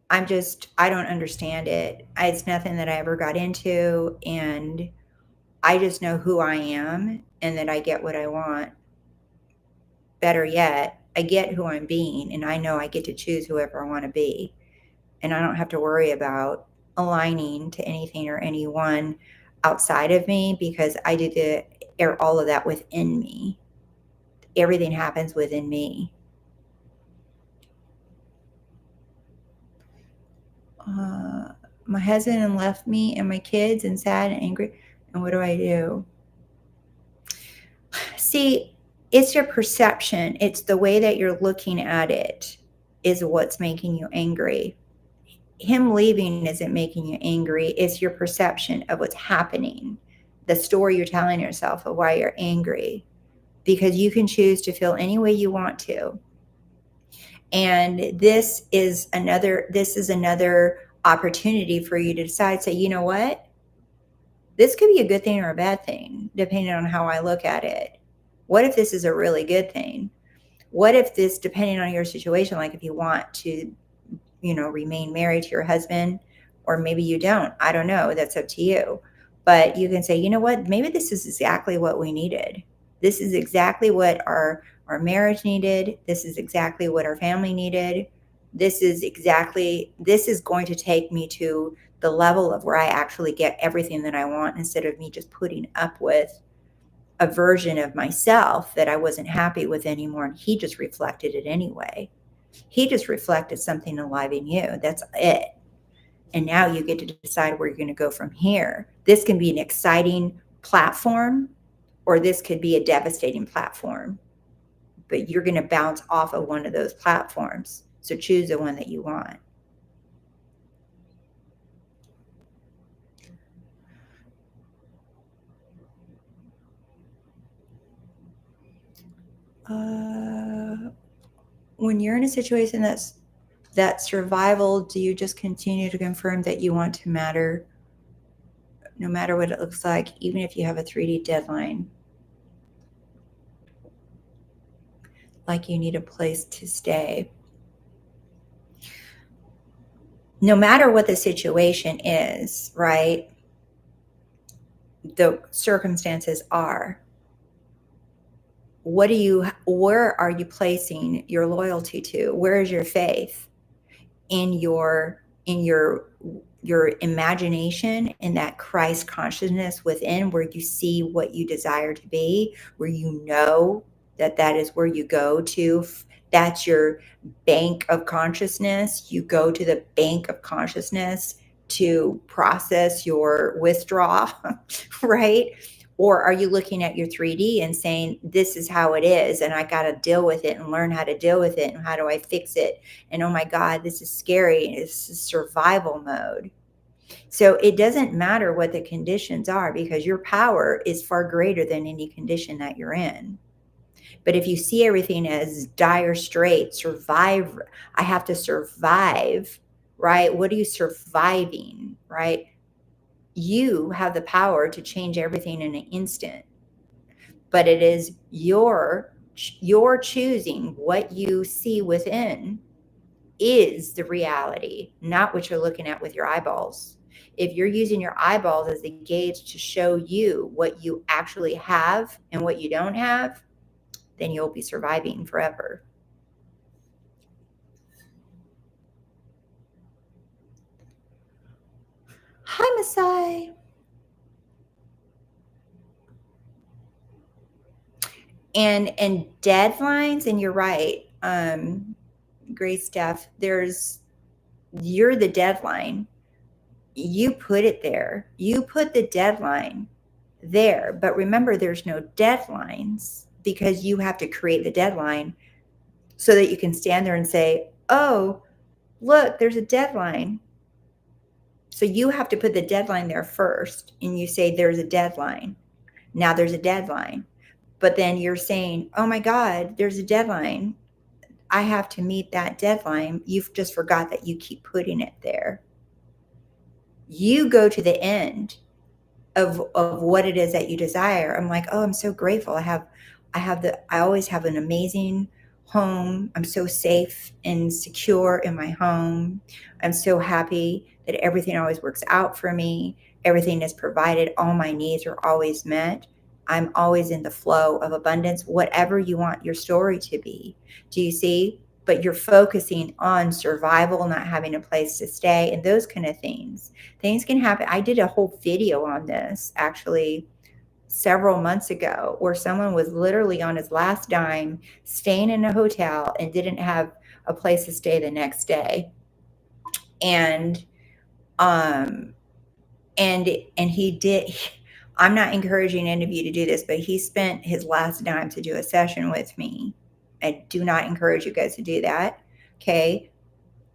I don't understand it. It's nothing that I ever got into, and I just know who I am and that I get what I want. Better yet, I get who I'm being, and I know I get to choose whoever I want to be. And I don't have to worry about aligning to anything or anyone outside of me because I do all of that within me. Everything happens within me. My husband left me and my kids and sad and angry. And what do I do? See, it's your perception. It's the way that you're looking at it is what's making you angry. Him leaving isn't making you angry. It's your perception of what's happening, the story you're telling yourself of why you're angry, because you can choose to feel any way you want to. And this is another opportunity for you to decide, say, you know what? This could be a good thing or a bad thing, depending on how I look at it. What if this is a really good thing? What if this, depending on your situation, like if you want to, remain married to your husband, or maybe you don't, I don't know, that's up to you. But you can say, you know what, maybe this is exactly what we needed. This is exactly what our marriage needed. This is exactly what our family needed. This is going to take me to the level of where I actually get everything that I want, instead of me just putting up with a version of myself that I wasn't happy with anymore. And he just reflected it anyway. He just reflected something alive in you. That's it. And now you get to decide where you're going to go from here. This can be an exciting platform, or this could be a devastating platform. But you're going to bounce off of one of those platforms. So choose the one that you want. When you're in a situation that survival, do you just continue to confirm that you want to matter, no matter what it looks like, even if you have a 3D deadline? Like you need a place to stay. No matter what the situation is, right? The circumstances are. Where are you placing your loyalty to? Where is your faith in your in your imagination and that Christ consciousness within, where you see what you desire to be, where you know that that is where you go to. That's your bank of consciousness. You go to the bank of consciousness to process your withdrawal, right? Or are you looking at your 3D and saying, this is how it is, and I got to deal with it and learn how to deal with it, and how do I fix it? And oh my God, this is scary. It's survival mode. So it doesn't matter what the conditions are, because your power is far greater than any condition that you're in. But if you see everything as dire straits, survive, I have to survive, right? What are you surviving, right? You have the power to change everything in an instant, but it is your choosing what you see within is the reality, not what you're looking at with your eyeballs. If you're using your eyeballs as a gauge to show you what you actually have and what you don't have, then you'll be surviving forever. Hi, Masai. And deadlines, and you're right. Great Steph, you're the deadline. You put it there. You put the deadline there. But remember, there's no deadlines, because you have to create the deadline so that you can stand there and say, oh, look, there's a deadline. So you have to put the deadline there first, and you say, there's a deadline. Now there's a deadline. But then you're saying, oh my God, there's a deadline. I have to meet that deadline. You've just forgot that you keep putting it there. You go to the end of what it is that you desire. I'm like, oh, I'm so grateful. I always have an amazing home. I'm so safe and secure in my home. I'm so happy that everything always works out for me. Everything is provided. All my needs are always met. I'm always in the flow of abundance, whatever you want your story to be. Do you see? But you're focusing on survival, not having a place to stay, and those kind of things. Things can happen. I did a whole video on this actually several months ago, where someone was literally on his last dime, staying in a hotel, and didn't have a place to stay the next day. And um and he did, I'm not encouraging any of you to do this, but he spent his last dime to do a session with me. I do not encourage you guys to do that. Okay.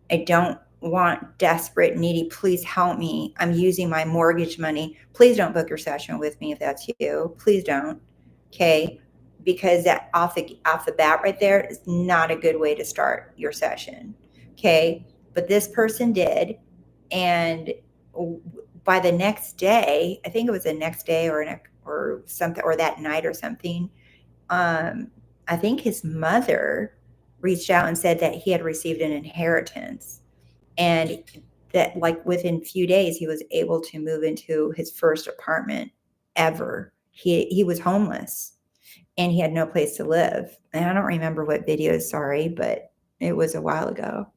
I don't want desperate, needy, please help me. I'm using my mortgage money. Please don't book your session with me if that's you. Please don't. Okay. Because that off the bat right there is not a good way to start your session. Okay. But this person did. And by the next day, I think it was the next day or something, or that night or something, I think his mother reached out and said that he had received an inheritance, and that like within a few days he was able to move into his first apartment ever. He was homeless and he had no place to live. And I don't remember what video, sorry, but it was a while ago.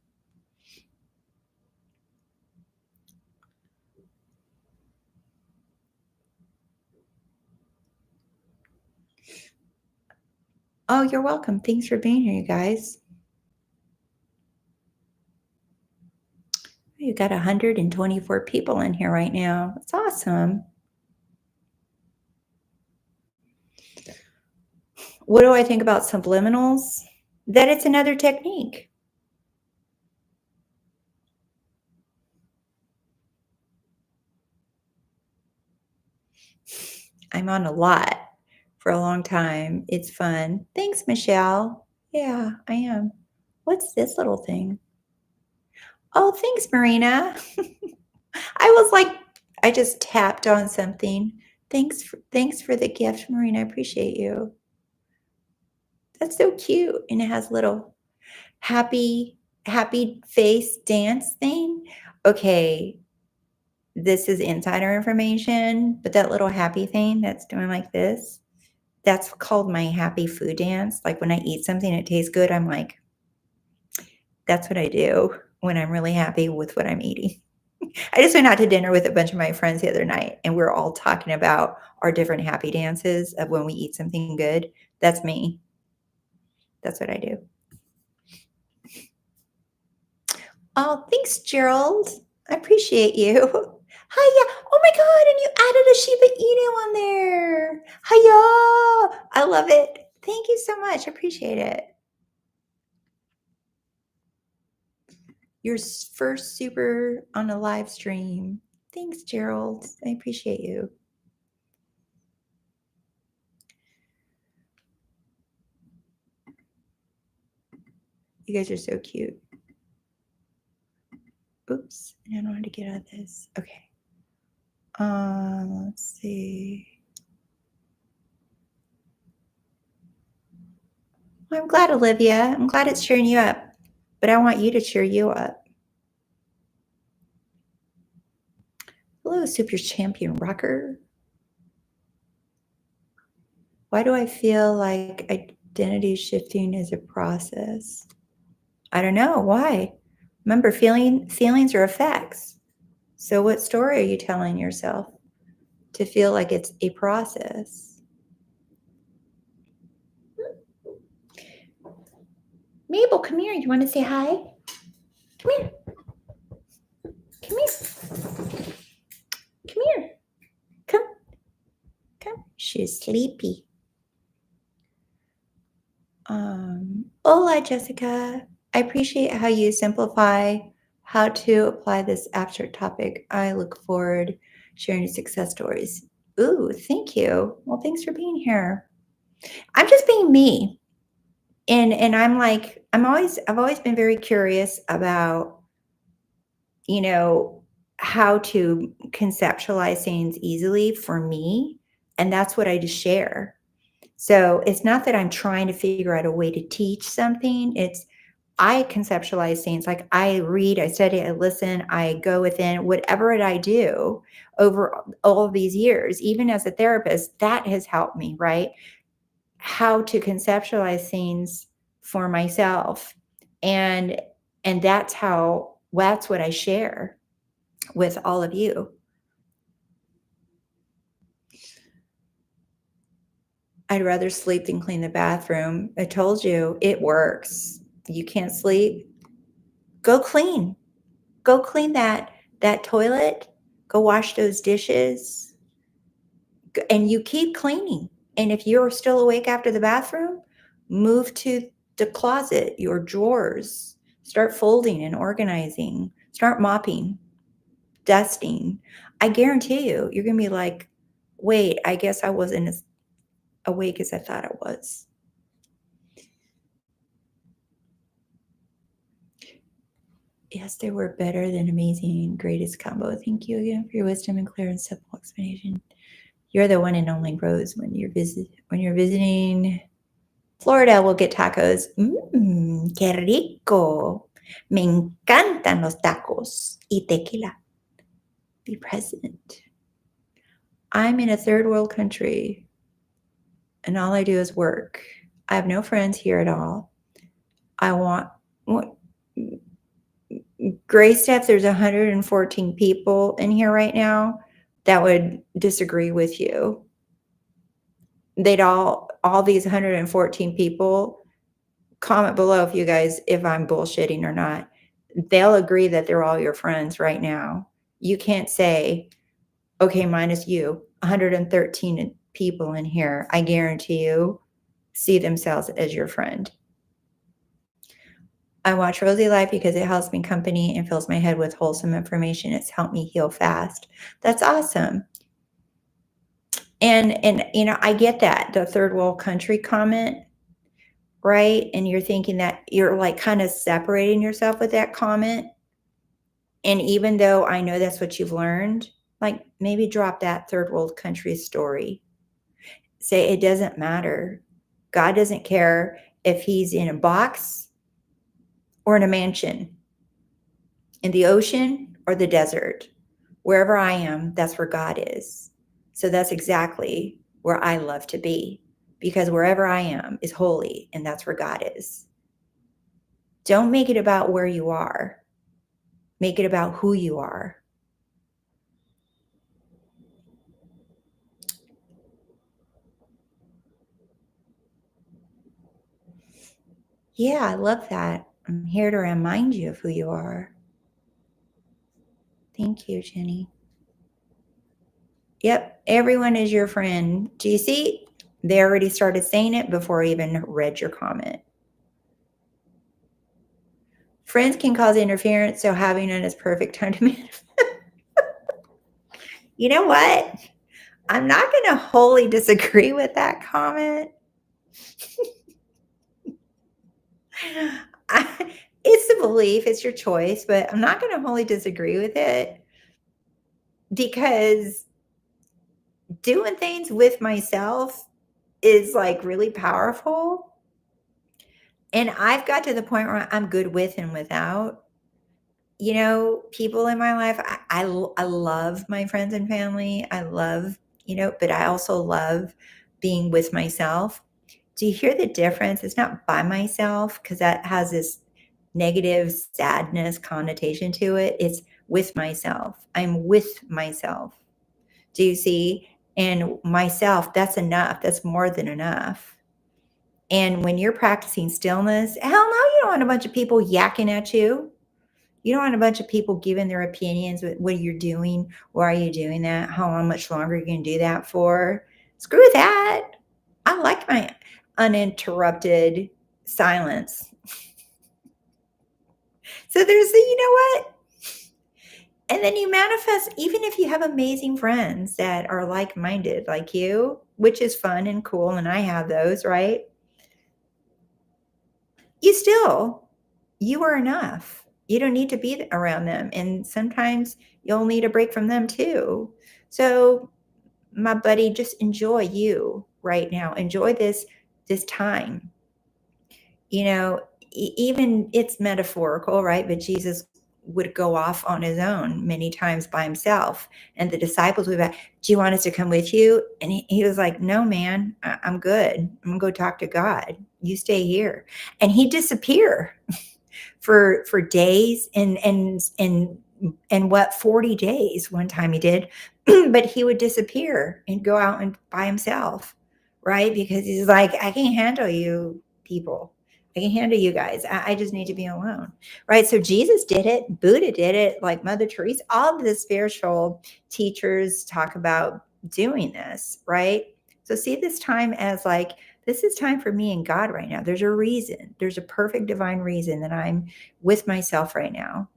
Oh, you're welcome. Thanks for being here, you guys. You got 124 people in here right now. That's awesome. What do I think about subliminals? That it's another technique. I'm on a lot for a long time. It's fun. Thanks, Michelle. Yeah, I am. What's this little thing? Oh, thanks, Marina. I was like, I just tapped on something. Thanks for the gift, Marina. I appreciate you. That's so cute. And it has little happy face dance thing. Okay, this is insider information, but that little happy thing that's doing like this, that's called my happy food dance. Like when I eat something, it tastes good. I'm like, that's what I do when I'm really happy with what I'm eating. I just went out to dinner with a bunch of my friends the other night, and we're all talking about our different happy dances of when we eat something good. That's me. That's what I do. Oh, thanks, Gerald. I appreciate you. Hiya. Oh my God. And you added a Shiba Inu on there. Hiya. I love it. Thank you so much. I appreciate it. Your first super on a live stream. Thanks, Gerald. I appreciate you. You guys are so cute. Oops. I don't know how to get out of this. Okay. Let's see. Well, I'm glad, Olivia. I'm glad it's cheering you up, but I want you to cheer you up. Hello, Super Champion Rocker. Why do I feel like identity shifting is a process? I don't know. Why? Remember, feelings are effects. So what story are you telling yourself to feel like it's a process? Mabel, come here. You want to say hi? Come here. Come here. Come here. Come. Come. She's sleepy. Hola, Jessica. I appreciate how you simplify how to apply this abstract topic. I look forward sharing your success stories. Ooh, thank you. Well, thanks for being here. I'm just being me. And I'm like, I've always been very curious about, how to conceptualize things easily for me. And that's what I just share. So it's not that I'm trying to figure out a way to teach something. It's I conceptualize things like I read, I study, I listen, I go within whatever it I do over all of these years, even as a therapist, that has helped me, right? How to conceptualize things for myself. And that's what I share with all of you. I'd rather sleep than clean the bathroom. I told you it works. You can't sleep. Go clean. Go clean that toilet. Go wash those dishes. And you keep cleaning. And if you're still awake after the bathroom, move to the closet, your drawers. Start folding and organizing. Start mopping, dusting. I guarantee you're going to be like, wait, I guess I wasn't as awake as I thought I was. Yes, they were better than amazing, greatest combo. Thank you again for your wisdom and clear and simple explanation. You're the one and only Rose. When you're visiting Florida, we'll get tacos. Qué rico. Me encantan los tacos y tequila. Be present. I'm in a third world country, and all I do is work. I have no friends here at all. Gray Steph, there's 114 people in here right now that would disagree with you. They'd all these 114 people, comment below if I'm bullshitting or not. They'll agree that they're all your friends right now. You can't say, okay, minus you, 113 people in here, I guarantee you see themselves as your friend. I watch Rosey Life because it helps me company and fills my head with wholesome information. It's helped me heal fast. That's awesome. And I get that, the third world country comment, right? And you're thinking that you're like kind of separating yourself with that comment. And even though I know that's what you've learned, like maybe drop that third world country story. Say it doesn't matter. God doesn't care if he's in a box or in a mansion, in the ocean or the desert. Wherever I am, that's where God is. So that's exactly where I love to be, because wherever I am is holy, and that's where God is. Don't make it about where you are. Make it about who you are. Yeah, I love that. I'm here to remind you of who you are. Thank you, Jenny. Yep, everyone is your friend. Do you see? They already started saying it before I even read your comment. Friends can cause interference, so having none is perfect time to manifest. You know what? I'm not going to wholly disagree with that comment. It's the belief, it's your choice, but I'm not going to wholly disagree with it because doing things with myself is like really powerful. And I've got to the point where I'm good with and without. You know, people in my life, I love my friends and family. I love, but I also love being with myself. Do you hear the difference? It's not by myself because that has this negative sadness connotation to it. It's with myself. I'm with myself. Do you see? And myself, that's enough. That's more than enough. And when you're practicing stillness, hell no, you don't want a bunch of people yakking at you. You don't want a bunch of people giving their opinions with what you're doing. Why are you doing that? How much longer are you going to do that for? Screw that. I like my uninterrupted silence. So there's the, you know what? And then you manifest, even if you have amazing friends that are like minded like you, which is fun and cool. And I have those, right? You are enough. You don't need to be around them. And sometimes you'll need a break from them too. So, my buddy, just enjoy you right now. Enjoy this time. Even it's metaphorical, right? But Jesus would go off on his own many times by himself. And the disciples would be like, do you want us to come with you? And he was like, no, man, I'm good. I'm going to go talk to God. You stay here. And he'd disappear for days and what 40 days one time he did. But he would disappear and go out and by himself, right? Because he's like, I can't handle you people. I can handle you guys. I just need to be alone, right? So Jesus did it. Buddha did it. Like Mother Teresa, all of the spiritual teachers talk about doing this, right? So see this time as like, this is time for me and God right now. There's a reason. There's a perfect divine reason that I'm with myself right now.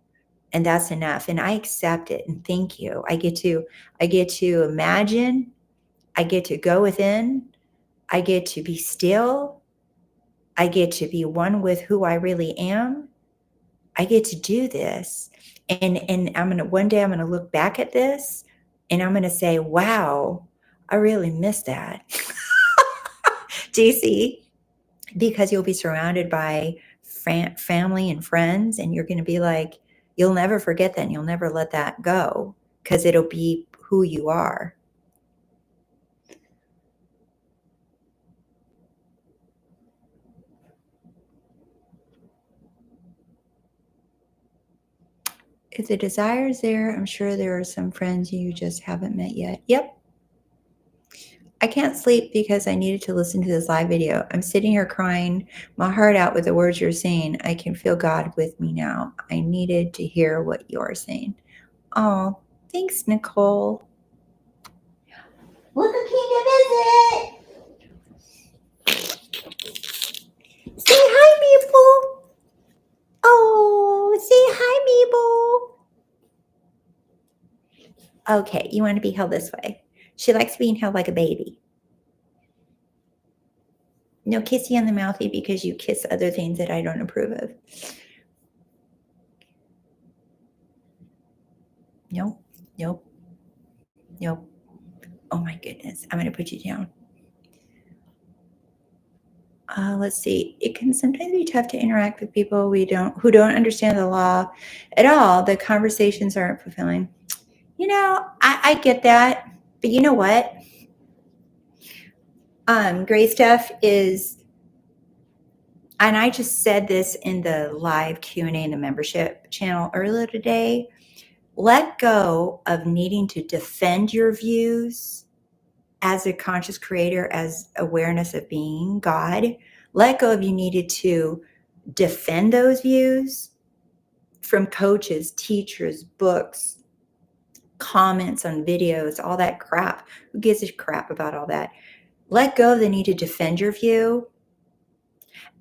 And that's enough. And I accept it. And thank you. I get to imagine. I get to go within. I get to be still. I get to be one with who I really am. I get to do this. And one day I'm gonna look back at this and I'm gonna say, wow, I really missed that. Do you see? Because you'll be surrounded by family and friends, and you're going to be like, you'll never forget that, and you'll never let that go because it'll be who you are. If the desire is there, I'm sure there are some friends you just haven't met yet. Yep. I can't sleep because I needed to listen to this live video. I'm sitting here crying my heart out with the words you're saying. I can feel God with me now. I needed to hear what you're saying. Oh, thanks, Nicole. Welcome to visit. Say hi, Maple. Oh, say hi, Maple. Okay, you want to be held this way. She likes being held like a baby. No kissy on the mouthy because you kiss other things that I don't approve of. Nope, nope, nope. Oh my goodness, I'm going to put you down. Let's see. It can sometimes be tough to interact with people who don't understand the law at all. The conversations aren't fulfilling. I get that, but you know what? Gray stuff is And I just said this in the live Q&A in the membership channel earlier today. Let go of needing to defend your views as a conscious creator, as awareness of being God. Let go of you needed to defend those views from coaches, teachers, books, comments on videos, all that crap. Who gives a crap about all that? Let go of the need to defend your view,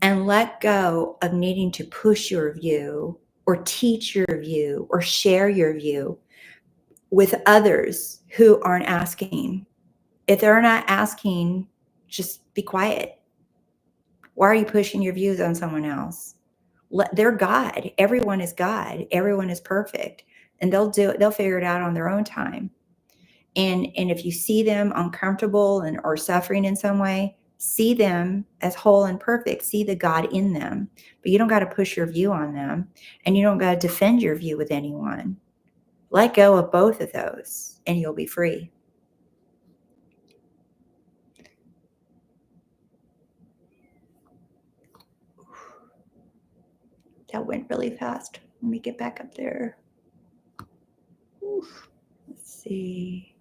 and let go of needing to push your view or teach your view or share your view with others who aren't asking. If they're not asking, just be quiet. Why are you pushing your views on someone else? They're God. Everyone is God. Everyone is perfect. And they'll figure it out on their own time. And if you see them uncomfortable and or suffering in some way, see them as whole and perfect. See the God in them. But you don't got to push your view on them, and you don't got to defend your view with anyone. Let go of both of those and you'll be free. That went really fast. Let me get back up there. Oof. Let's see.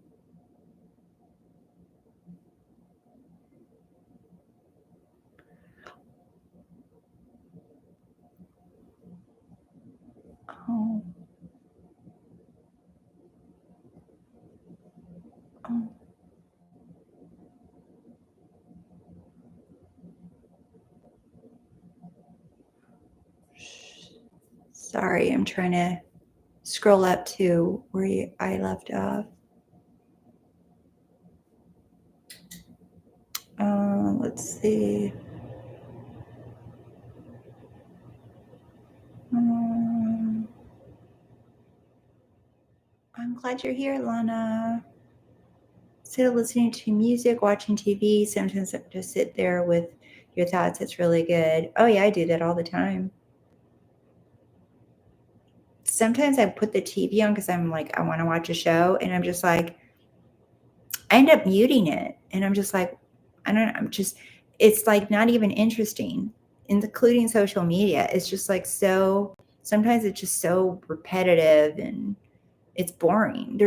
Oh. Oh. Sorry, I'm trying to scroll up to where I left off. Let's see. I'm glad you're here, Lana. Instead of listening to music, watching TV, sometimes just sit there with your thoughts. It's really good. Oh, yeah, I do that all the time. Sometimes I put the TV on because I'm like, I want to watch a show, and I'm just like, I end up muting it. And I'm just like, I don't know. It's like not even interesting, including social media. It's just like sometimes it's just so repetitive and it's boring.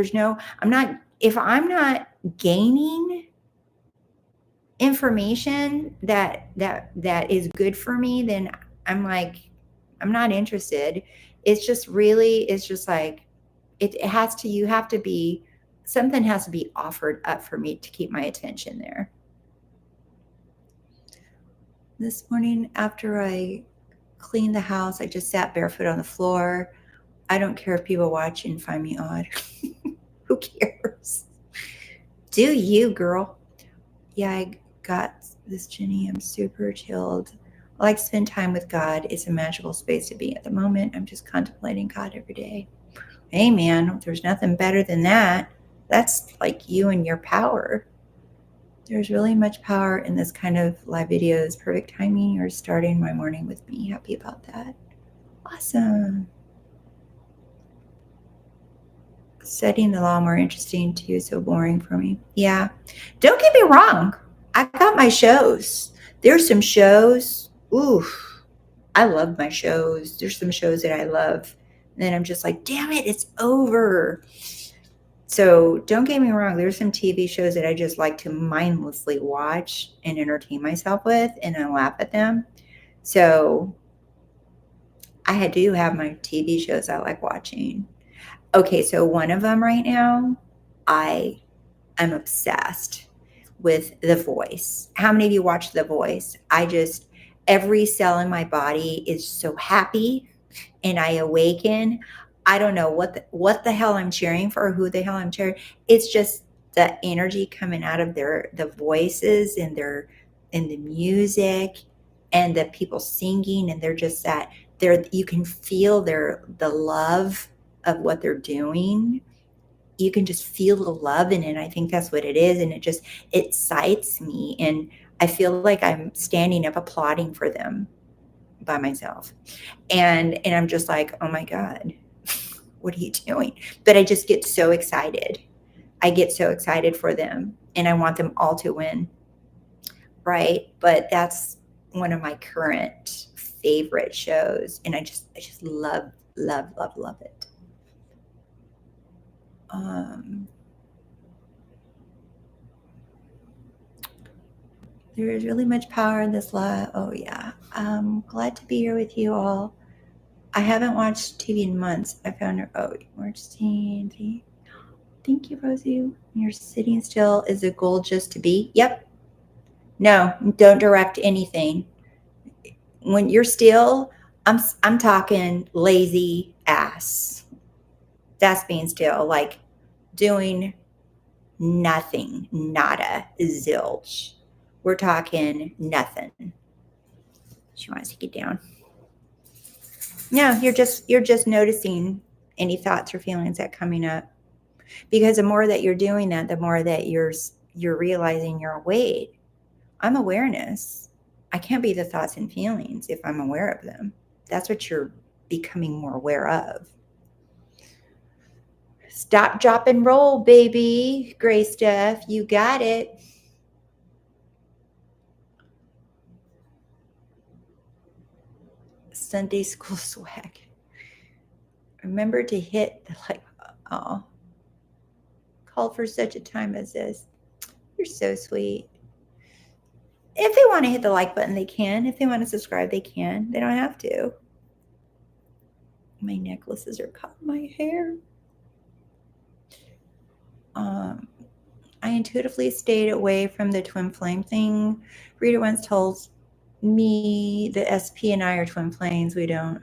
If I'm not gaining information that is good for me, then I'm like, I'm not interested. It's just like, something has to be offered up for me to keep my attention there. This morning after I cleaned the house, I just sat barefoot on the floor. I don't care if people watch and find me odd. Who cares? Do you, girl? Yeah, I got this, Jenny. I'm super chilled. I like to spend time with God. It's a magical space to be at the moment. I'm just contemplating God every day. Hey, man, there's nothing better than that. That's like you and your power. There's really much power in this kind of live videos. Perfect timing. You're starting my morning with me. Happy about that. Awesome. Setting the law more interesting too. So boring for me. Yeah. Don't get me wrong. I got my shows. There's some shows. Oof. I love my shows. There's some shows that I love. And then I'm just like, damn it, it's over. So don't get me wrong. There's some TV shows that I just like to mindlessly watch and entertain myself with, and I laugh at them. So I do have my TV shows I like watching. Okay, so one of them right now, I'm obsessed with The Voice. How many of you watch The Voice? Every cell in my body is so happy, and I awaken. I don't know what the hell I'm cheering for, or who the hell I'm cheering. It's just the energy coming out of the voices and the music and the people singing, and they're just you can feel the love of what they're doing. You can just feel the love in it. I think that's what it is. And it excites me. And I feel like I'm standing up applauding for them by myself. And I'm just like, oh my God, what are you doing? But I just get so excited. I get so excited for them, and I want them all to win. Right. But one of my current favorite shows, and I just love, love, love, love it. There is really much power in this love. Oh yeah. Glad to be here with you all. I haven't watched TV in months. I found her. Oh, March 10th. Thank you, Rosie. You're sitting still. Is the goal just to be? Yep. No, don't direct anything. When you're still, I'm talking lazy ass. That's being still, like doing nothing, nada, zilch. We're talking nothing. She wants to get down. No, you're just noticing any thoughts or feelings that coming up. Because the more that you're doing that, the more that you're realizing you're awake. I'm awareness. I can't be the thoughts and feelings if I'm aware of them. That's what you're becoming more aware of. Stop, drop, and roll, baby. Gray stuff. You got it. Sunday school swag. Remember to hit the like. Oh, called for such a time as this. You're so sweet. If they want to hit the like button, they can. If they want to subscribe, they can. They don't have to. My necklaces are caught in my hair. I intuitively stayed away from the twin flame thing. Rita once told me the SP and I are twin flames. We don't.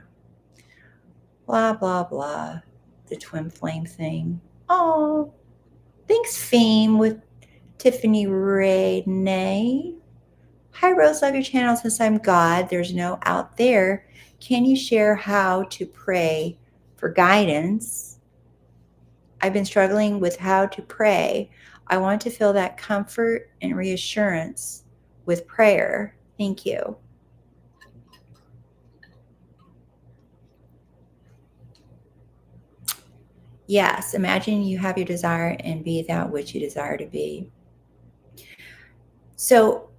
Blah, blah, blah. The twin flame thing. Oh, thanks, Fame with Tiffany Renee. Hi, Rose. Love your channel. Since I'm God, there's no out there. Can you share how to pray for guidance? I've been struggling with how to pray. I want to feel that comfort and reassurance with prayer. Thank you. Yes, imagine you have your desire and be that which you desire to be. So,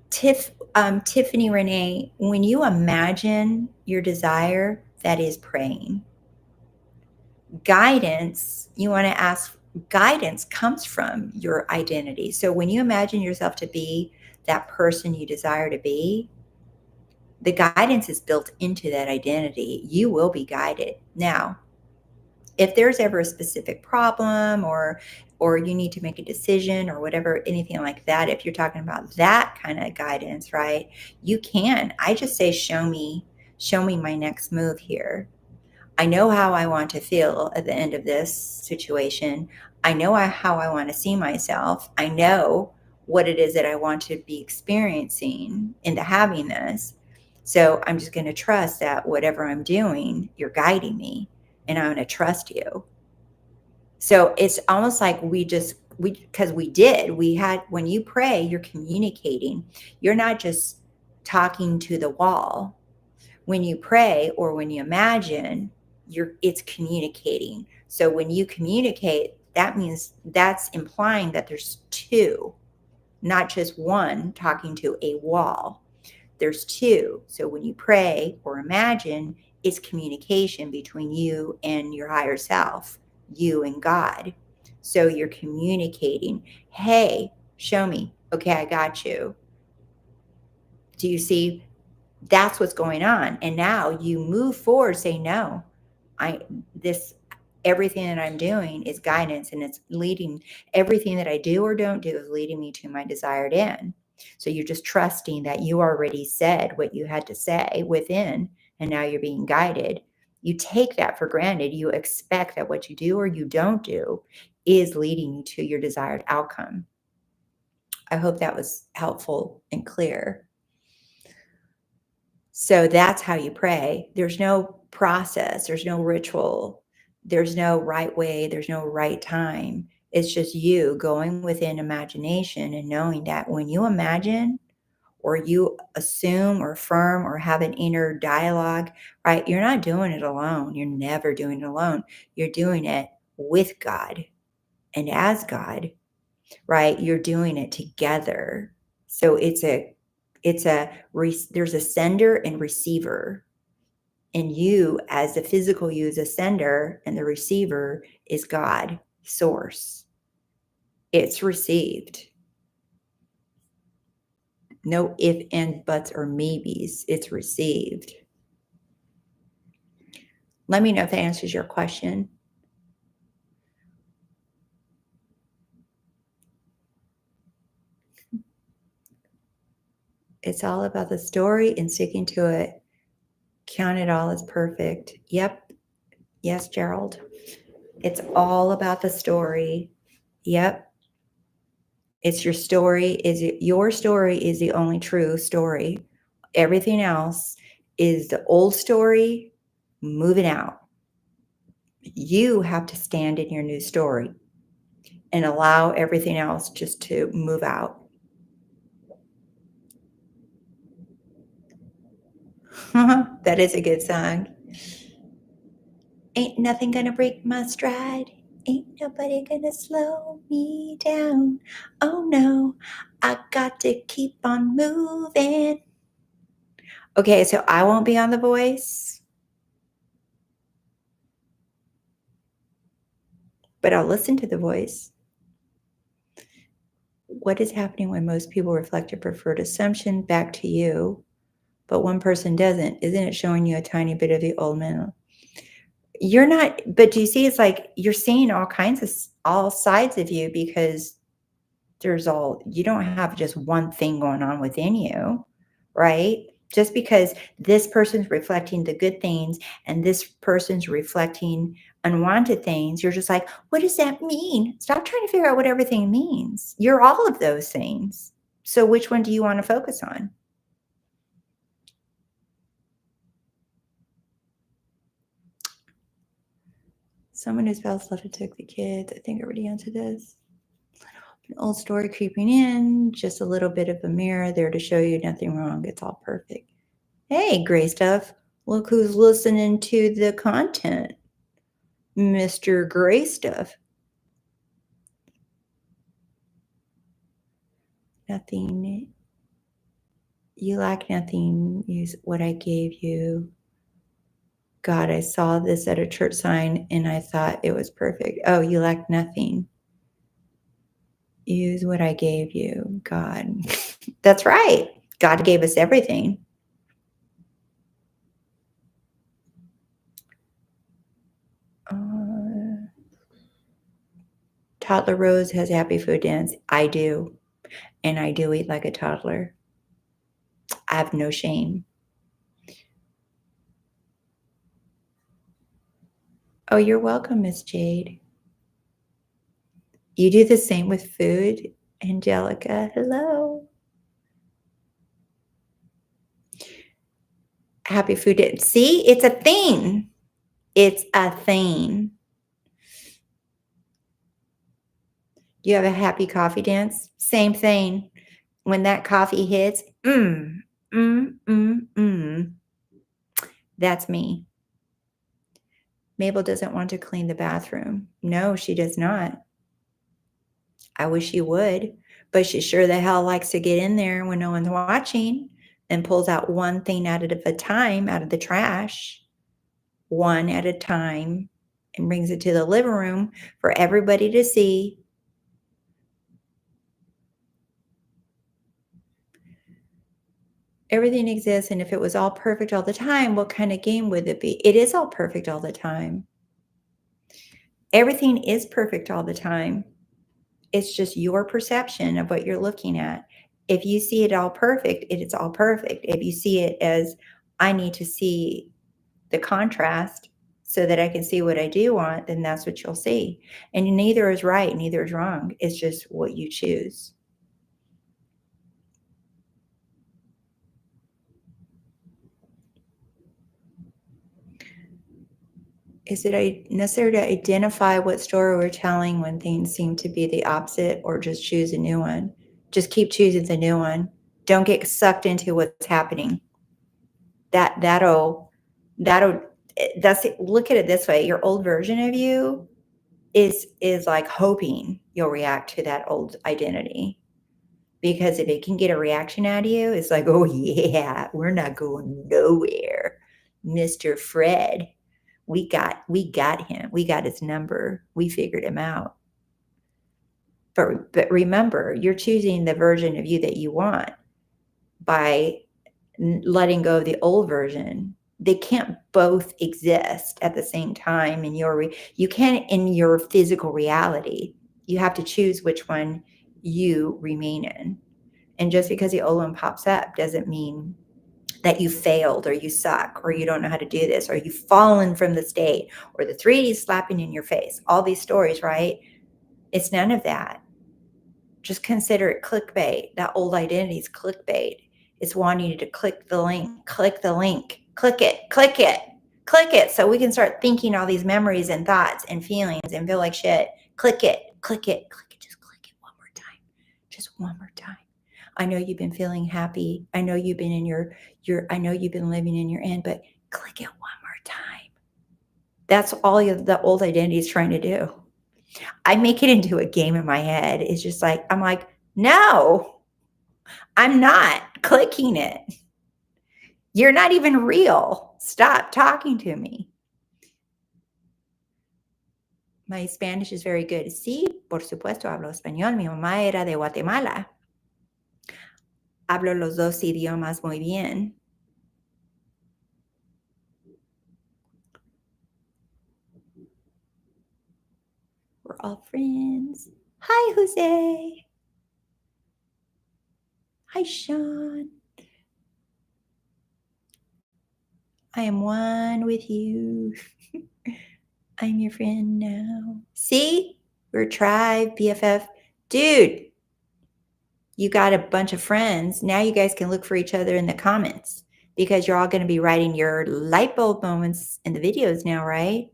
Tiffany Renee, when you imagine your desire, that is praying. Guidance, you want to ask, guidance comes from your identity. So when you imagine yourself to be that person you desire to be, the guidance is built into that identity. You will be guided. Now, if there's ever a specific problem or you need to make a decision or whatever, anything like that, if you're talking about that kind of guidance, right? You can. I just say, show me my next move here. I know how I want to feel at the end of this situation. I know how I want to see myself. I know what it is that I want to be experiencing into having this. So I'm just going to trust that whatever I'm doing, you're guiding me and I'm going to trust you. So it's almost like because we had, when you pray, you're communicating. You're not just talking to the wall. When you pray or when you imagine, it's communicating. So when you communicate, that means that's implying that there's two, not just one talking to a wall. There's two. So when you pray or imagine, it's communication between you and your higher self, you and God. So you're communicating, hey, show me. Okay, I got you. Do you see? That's what's going on. And now you move forward, say, no, this, everything that I'm doing is guidance, and it's leading, everything that I do or don't do is leading me to my desired end. So you're just trusting that you already said what you had to say within, and now you're being guided. You take that for granted. You expect that what you do or you don't do is leading you to your desired outcome. I hope that was helpful and clear. So that's how you pray. There's no process, there's no ritual, there's no right way, there's no right time. It's just you going within imagination and knowing that when you imagine or you assume or affirm or have an inner dialogue, right? You're not doing it alone. You're never doing it alone. You're doing it with God and as God, right? You're doing it together. So it's a There's a sender and receiver. And you, as the physical you, is a sender, and the receiver is God, source. It's received. No if, and, buts, or maybes. It's received. Let me know if that answers your question. It's all about the story and sticking to it. Count it all as perfect. Yep. Yes, Gerald. It's all about the story. Yep. It's your story. Your story is the only true story. Everything else is the old story moving out. You have to stand in your new story and allow everything else just to move out. That is a good song. Ain't nothing gonna break my stride. Ain't nobody gonna slow me down. Oh no, I got to keep on moving. Okay, so I won't be on The Voice, but I'll listen to The Voice. What is happening when most people reflect a preferred assumption back to you, but one person doesn't? Isn't it showing you a tiny bit of the old man? You're not, but do you see, it's like you're seeing all sides of you, because you don't have just one thing going on within you, right? Just because this person's reflecting the good things and this person's reflecting unwanted things, you're just like, what does that mean? Stop trying to figure out what everything means. You're all of those things. So which one do you want to focus on? Someone whose spouse left and took the kids. I think I already answered this. An old story creeping in, just a little bit of a mirror there to show you nothing wrong. It's all perfect. Hey, Gray Stuff. Look who's listening to the content. Mr. Gray Stuff. Nothing. You lack nothing. Use what I gave you. God, I saw this at a church sign and I thought it was perfect. Oh, you lack nothing. Use what I gave you. God. That's right. God gave us everything. Toddler Rose has happy food dance. I do. And I do eat like a toddler. I have no shame. Oh, you're welcome, Miss Jade. You do the same with food, Angelica. Hello. Happy food day. See, it's a thing. It's a thing. You have a happy coffee dance? Same thing. When that coffee hits, that's me. Mabel doesn't want to clean the bathroom. No, she does not. I wish she would, but she sure the hell likes to get in there when no one's watching and pulls out one thing at a time out of the trash, one at a time, and brings it to the living room for everybody to see. Everything exists, and if it was all perfect all the time, what kind of game would it be? It is all perfect all the time. Everything is perfect all the time. It's just your perception of what you're looking at. If you see it all perfect, it is all perfect. If you see it as, I need to see the contrast so that I can see what I do want, then that's what you'll see. And neither is right, neither is wrong. It's just what you choose. Is it necessary to identify what story we're telling when things seem to be the opposite, or just choose a new one? Just keep choosing the new one. Don't get sucked into what's happening. That'll that's it. Look at it this way. Your old version of you is like hoping you'll react to that old identity. Because if it can get a reaction out of you, it's like, oh yeah, we're not going nowhere. Mr. Fred, we got him. We got his number. We figured him out. But remember, you're choosing the version of you that you want by letting go of the old version. They can't both exist at the same time in you can't in your physical reality. You have to choose which one you remain in. And just because the old one pops up doesn't mean that you failed or you suck or you don't know how to do this or you've fallen from the state or the 3D is slapping in your face. All these stories, right? It's none of that. Just consider it clickbait. That old identity is clickbait. It's wanting you to click the link, click the link, click it, click it, click it. So we can start thinking all these memories and thoughts and feelings and feel like shit. Click it, click it, click it. Just click it one more time. Just one more time. I know you've been feeling happy. I know you've been in I know you've been living in your end, but click it one more time. That's all the old identity is trying to do. I make it into a game in my head. It's just like, I'm like, no, I'm not clicking it. You're not even real. Stop talking to me. My Spanish is very good. Sí, por supuesto, hablo español. Mi mamá era de Guatemala. Hablo los dos idiomas muy bien. We're all friends. Hi, Jose. Hi, Sean. I am one with you. I'm your friend now. See? We're tribe, BFF. Dude, you got a bunch of friends. Now you guys can look for each other in the comments because you're all going to be writing your light bulb moments in the videos now, right?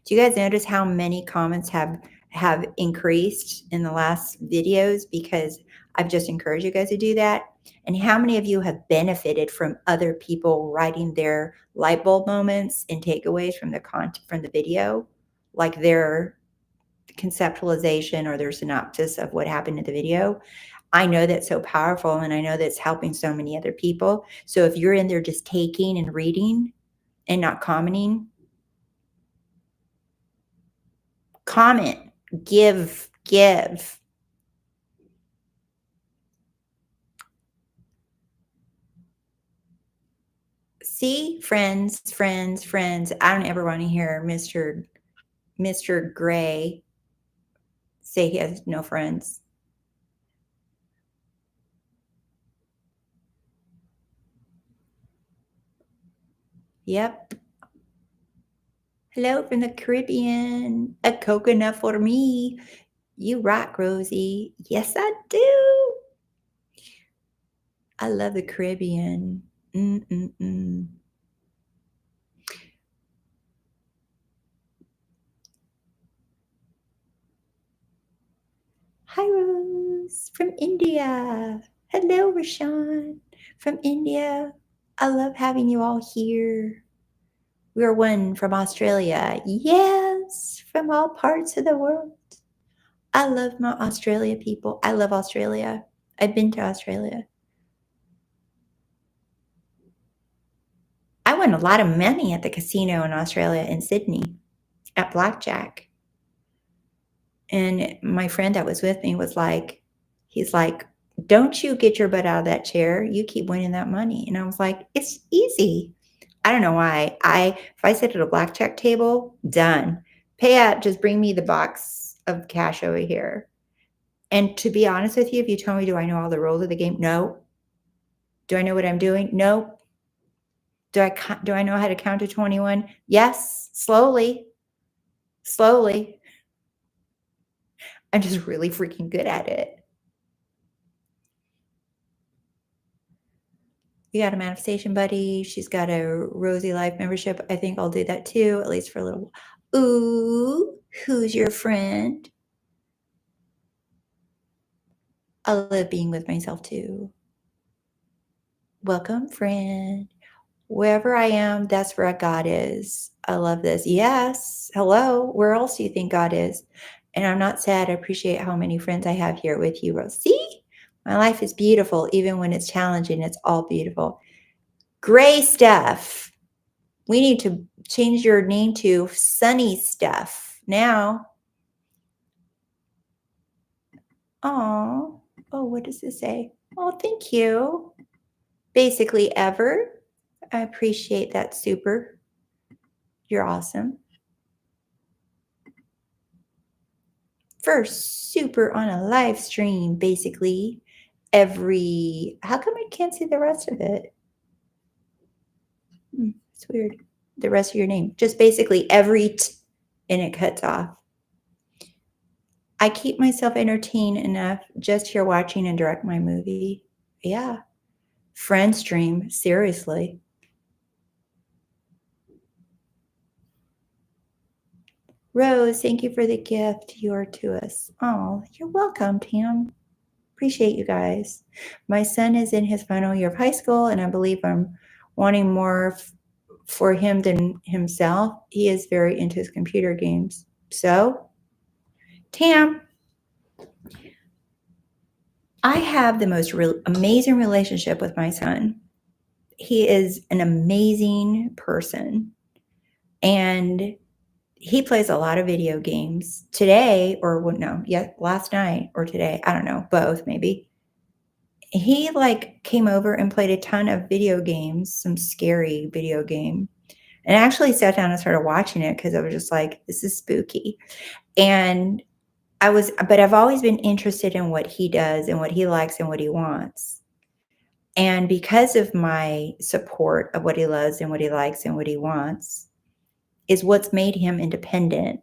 Do you guys notice how many comments have increased in the last videos because I've just encouraged you guys to do that? And how many of you have benefited from other people writing their light bulb moments and takeaways from the content from the video, like their conceptualization or their synopsis of what happened in the video? I know that's so powerful and I know that's helping so many other people. So if you're in there just taking and reading and not commenting, comment, give. See, friends. I don't ever want to hear Mr. Gray say he has no friends. Yep. Hello from the Caribbean. A coconut for me. You rock, Rosie. Yes, I do. I love the Caribbean. Hi, Rose from India. Hello, Rashawn from India. I love having you all here. We're one from Australia. Yes, from all parts of the world. I love my Australia people. I love Australia. I've been to Australia. I won a lot of money at the casino in Australia in Sydney at blackjack. And my friend that was with me was like, he's like, don't you get your butt out of that chair. You keep winning that money. And I was like, it's easy. I don't know why. If I sit at a blackjack table, done. Pay out, just bring me the box of cash over here. And to be honest with you, if you tell me, do I know all the rules of the game? No. Do I know what I'm doing? No. Do I know how to count to 21? Yes, slowly. I'm just really freaking good at it. You got a manifestation buddy. She's got a Rosey Life membership. I think I'll do that too, at least for a little. Ooh, who's your friend? I love being with myself too. Welcome, friend. Wherever I am, that's where God is. I love this. Yes. Hello. Where else do you think God is? And I'm not sad. I appreciate how many friends I have here with you, Rose. See? My life is beautiful, even when it's challenging. It's all beautiful. Gray Stuff. We need to change your name to Sunny Stuff now. Oh, what does this say? Oh, thank you. Basically, ever. I appreciate that. Super. You're awesome. First, super on a live stream, basically. How come I can't see the rest of it? It's weird. The rest of your name. Just basically and it cuts off. I keep myself entertained enough just here watching and direct my movie. Yeah. Friend stream. Seriously. Rose, thank you for the gift you are to us. Oh, you're welcome, Tam. Appreciate you guys. My son is in his final year of high school, and I believe I'm wanting more for him than himself. He is very into his computer games. So, Tam, I have the most amazing relationship with my son. He is an amazing person, and he plays a lot of video games today, or no, last night or today. I don't know, both maybe. He came over and played a ton of video games, some scary video game, and I actually sat down and started watching it because I was just like, this is spooky. And but I've always been interested in what he does and what he likes and what he wants. And because of my support of what he loves and what he likes and what he wants, is what's made him independent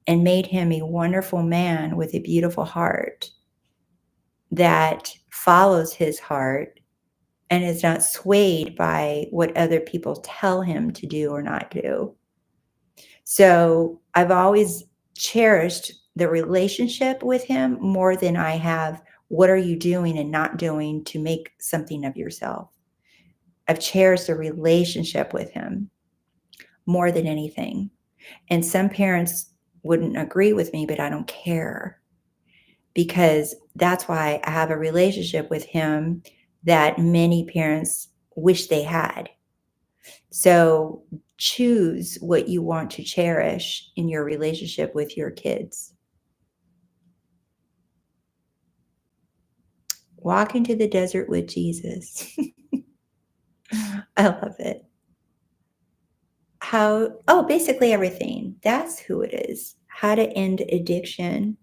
and made him a wonderful man with a beautiful heart that follows his heart and is not swayed by what other people tell him to do or not do. So I've always cherished the relationship with him more than I have what are you doing and not doing to make something of yourself. I've cherished the relationship with him more than anything. And some parents wouldn't agree with me, but I don't care, because that's why I have a relationship with him that many parents wish they had. So choose what you want to cherish in your relationship with your kids. Walk into the desert with Jesus. I love it. Basically everything. That's who it is. How to end addiction.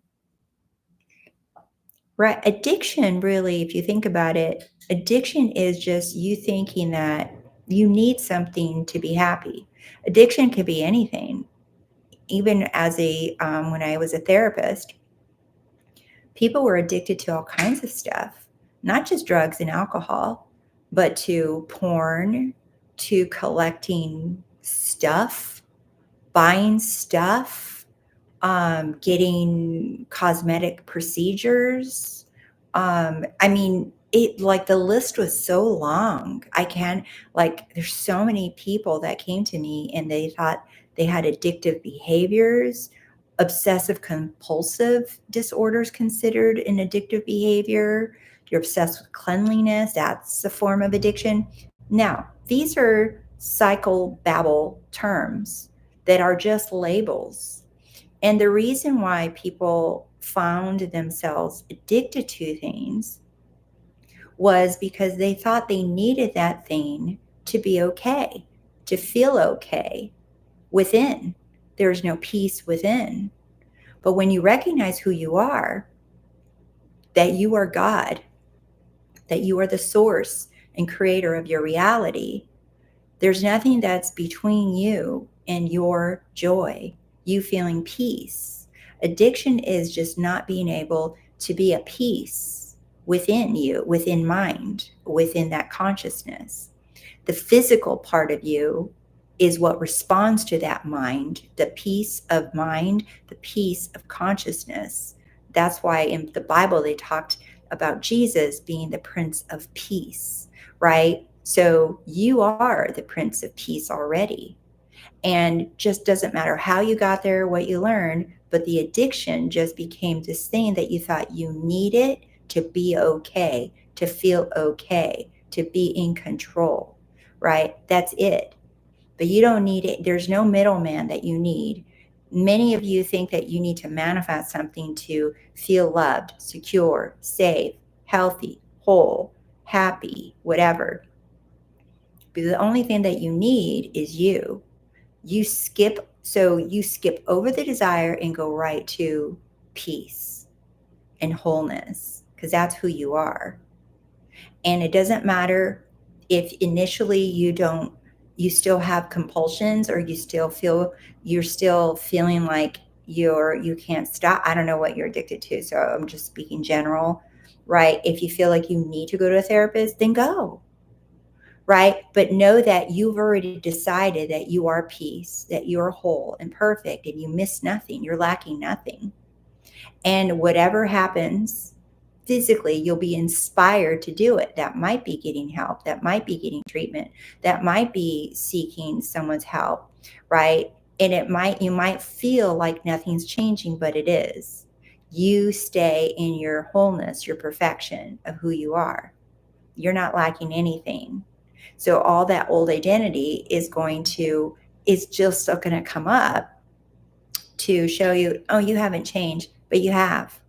Right. Addiction, really, if you think about it, addiction is just you thinking that you need something to be happy. Addiction could be anything. Even when I was a therapist, people were addicted to all kinds of stuff, not just drugs and alcohol, but to porn, to collecting stuff, buying stuff, getting cosmetic procedures. I mean, the list was so long. There's so many people that came to me and they thought they had addictive behaviors, obsessive compulsive disorders considered an addictive behavior. You're obsessed with cleanliness. That's a form of addiction. Now, these are psychobabble terms that are just labels. And the reason why people found themselves addicted to things was because they thought they needed that thing to be okay, to feel okay within. There's no peace within. But when you recognize who you are, that you are God, that you are the source and creator of your reality, there's nothing that's between you and your joy, you feeling peace. Addiction is just not being able to be at peace within you, within mind, within that consciousness. The physical part of you is what responds to that mind, the peace of mind, the peace of consciousness. That's why in the Bible they talked about Jesus being the Prince of Peace, right? So you are the Prince of Peace already. And just doesn't matter how you got there, what you learned, but the addiction just became this thing that you thought you needed to be okay, to feel okay, to be in control, right? That's it. But you don't need it. There's no middleman that you need. Many of you think that you need to manifest something to feel loved, secure, safe, healthy, whole, happy, whatever. But the only thing that you need is you. You skip over the desire and go right to peace and wholeness because that's who you are. And it doesn't matter if initially you still have compulsions or you're still feeling like you can't stop. I don't know what you're addicted to, so I'm just speaking general, right? If you feel like you need to go to a therapist, then go, right? But know that you've already decided that you are peace, that you're whole and perfect, and you miss nothing, you're lacking nothing. And whatever happens physically, you'll be inspired to do it. That might be getting help, that might be getting treatment, that might be seeking someone's help, right? And you might feel like nothing's changing, but it is. You stay in your wholeness, your perfection of who you are. You're not lacking anything. So all that old identity is just still going to come up to show you, oh, you haven't changed, but you have.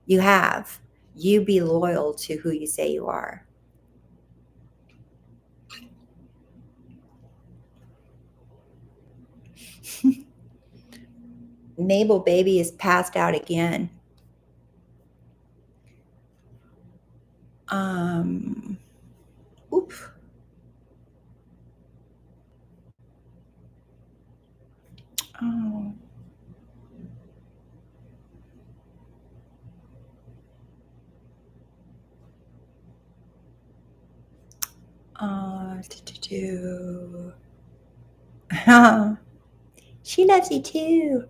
You have. You be loyal to who you say you are. Mabel baby is passed out again. Um, oop. Oh. Do. She loves you too.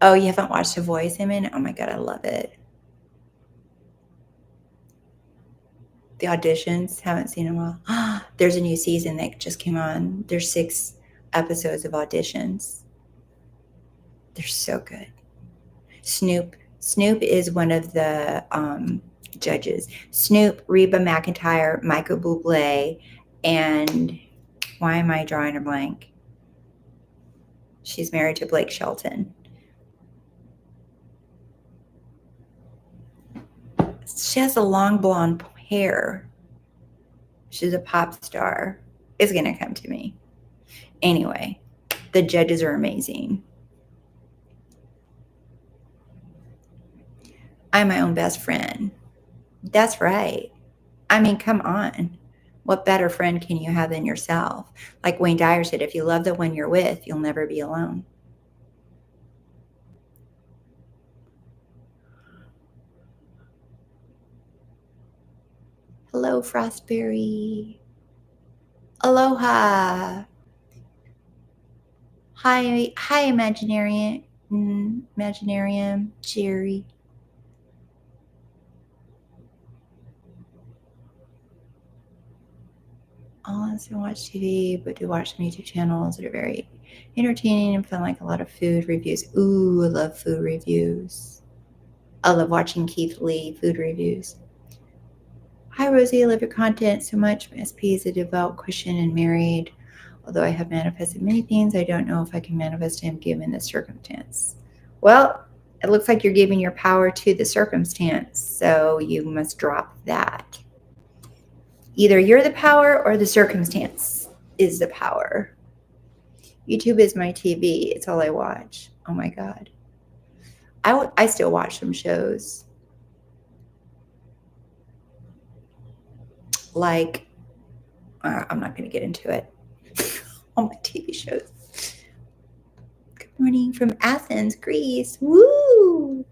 Oh, you haven't watched The Voice, Emin? Oh my God, I love it. The auditions, haven't seen in a while. There's a new season that just came on. There's 6 episodes of auditions. They're so good. Snoop is one of the judges. Snoop, Reba McEntire, Michael Bublé, and why am I drawing a blank? She's married to Blake Shelton. She has a long blonde hair. She's a pop star. It's going to come to me. Anyway, the judges are amazing. I'm my own best friend. That's right. I mean, come on. What better friend can you have than yourself? Like Wayne Dyer said, if you love the one you're with, you'll never be alone. Hello, Frostberry. Aloha. Hi, Imaginarian. Imaginarium, Jerry. All I do watch TV, but do watch some YouTube channels that are very entertaining and fun, like a lot of food reviews. Ooh, I love food reviews. I love watching Keith Lee food reviews. Hi, Rosie. I love your content so much. My SP is a devout Christian and married. Although I have manifested many things, I don't know if I can manifest him given the circumstance. Well, it looks like you're giving your power to the circumstance, so you must drop that. Either you're the power or the circumstance is the power. YouTube is my TV. It's all I watch. Oh my God. I still watch some shows. Like, I'm not going to get into it. All my TV shows. Good morning from Athens, Greece. Woo!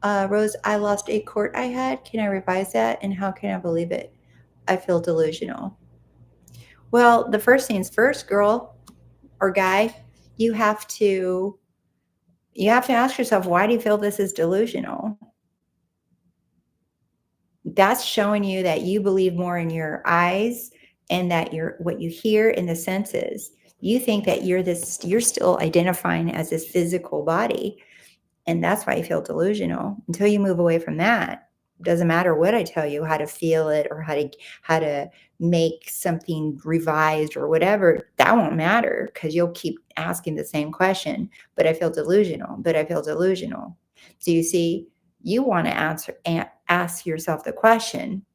Rose, I lost a court I had. Can I revise that? And how can I believe it? I feel delusional. Well, the first things first, girl or guy, you have to ask yourself, why do you feel this is delusional? That's showing you that you believe more in your eyes and that what you hear in the senses. You think that you're still identifying as this physical body, and that's why you feel delusional. Until you move away from that, doesn't matter what I tell you, how to feel it or how to make something revised or whatever, that won't matter because you'll keep asking the same question. But I feel delusional. But I feel delusional. So you see, you want to ask yourself the question,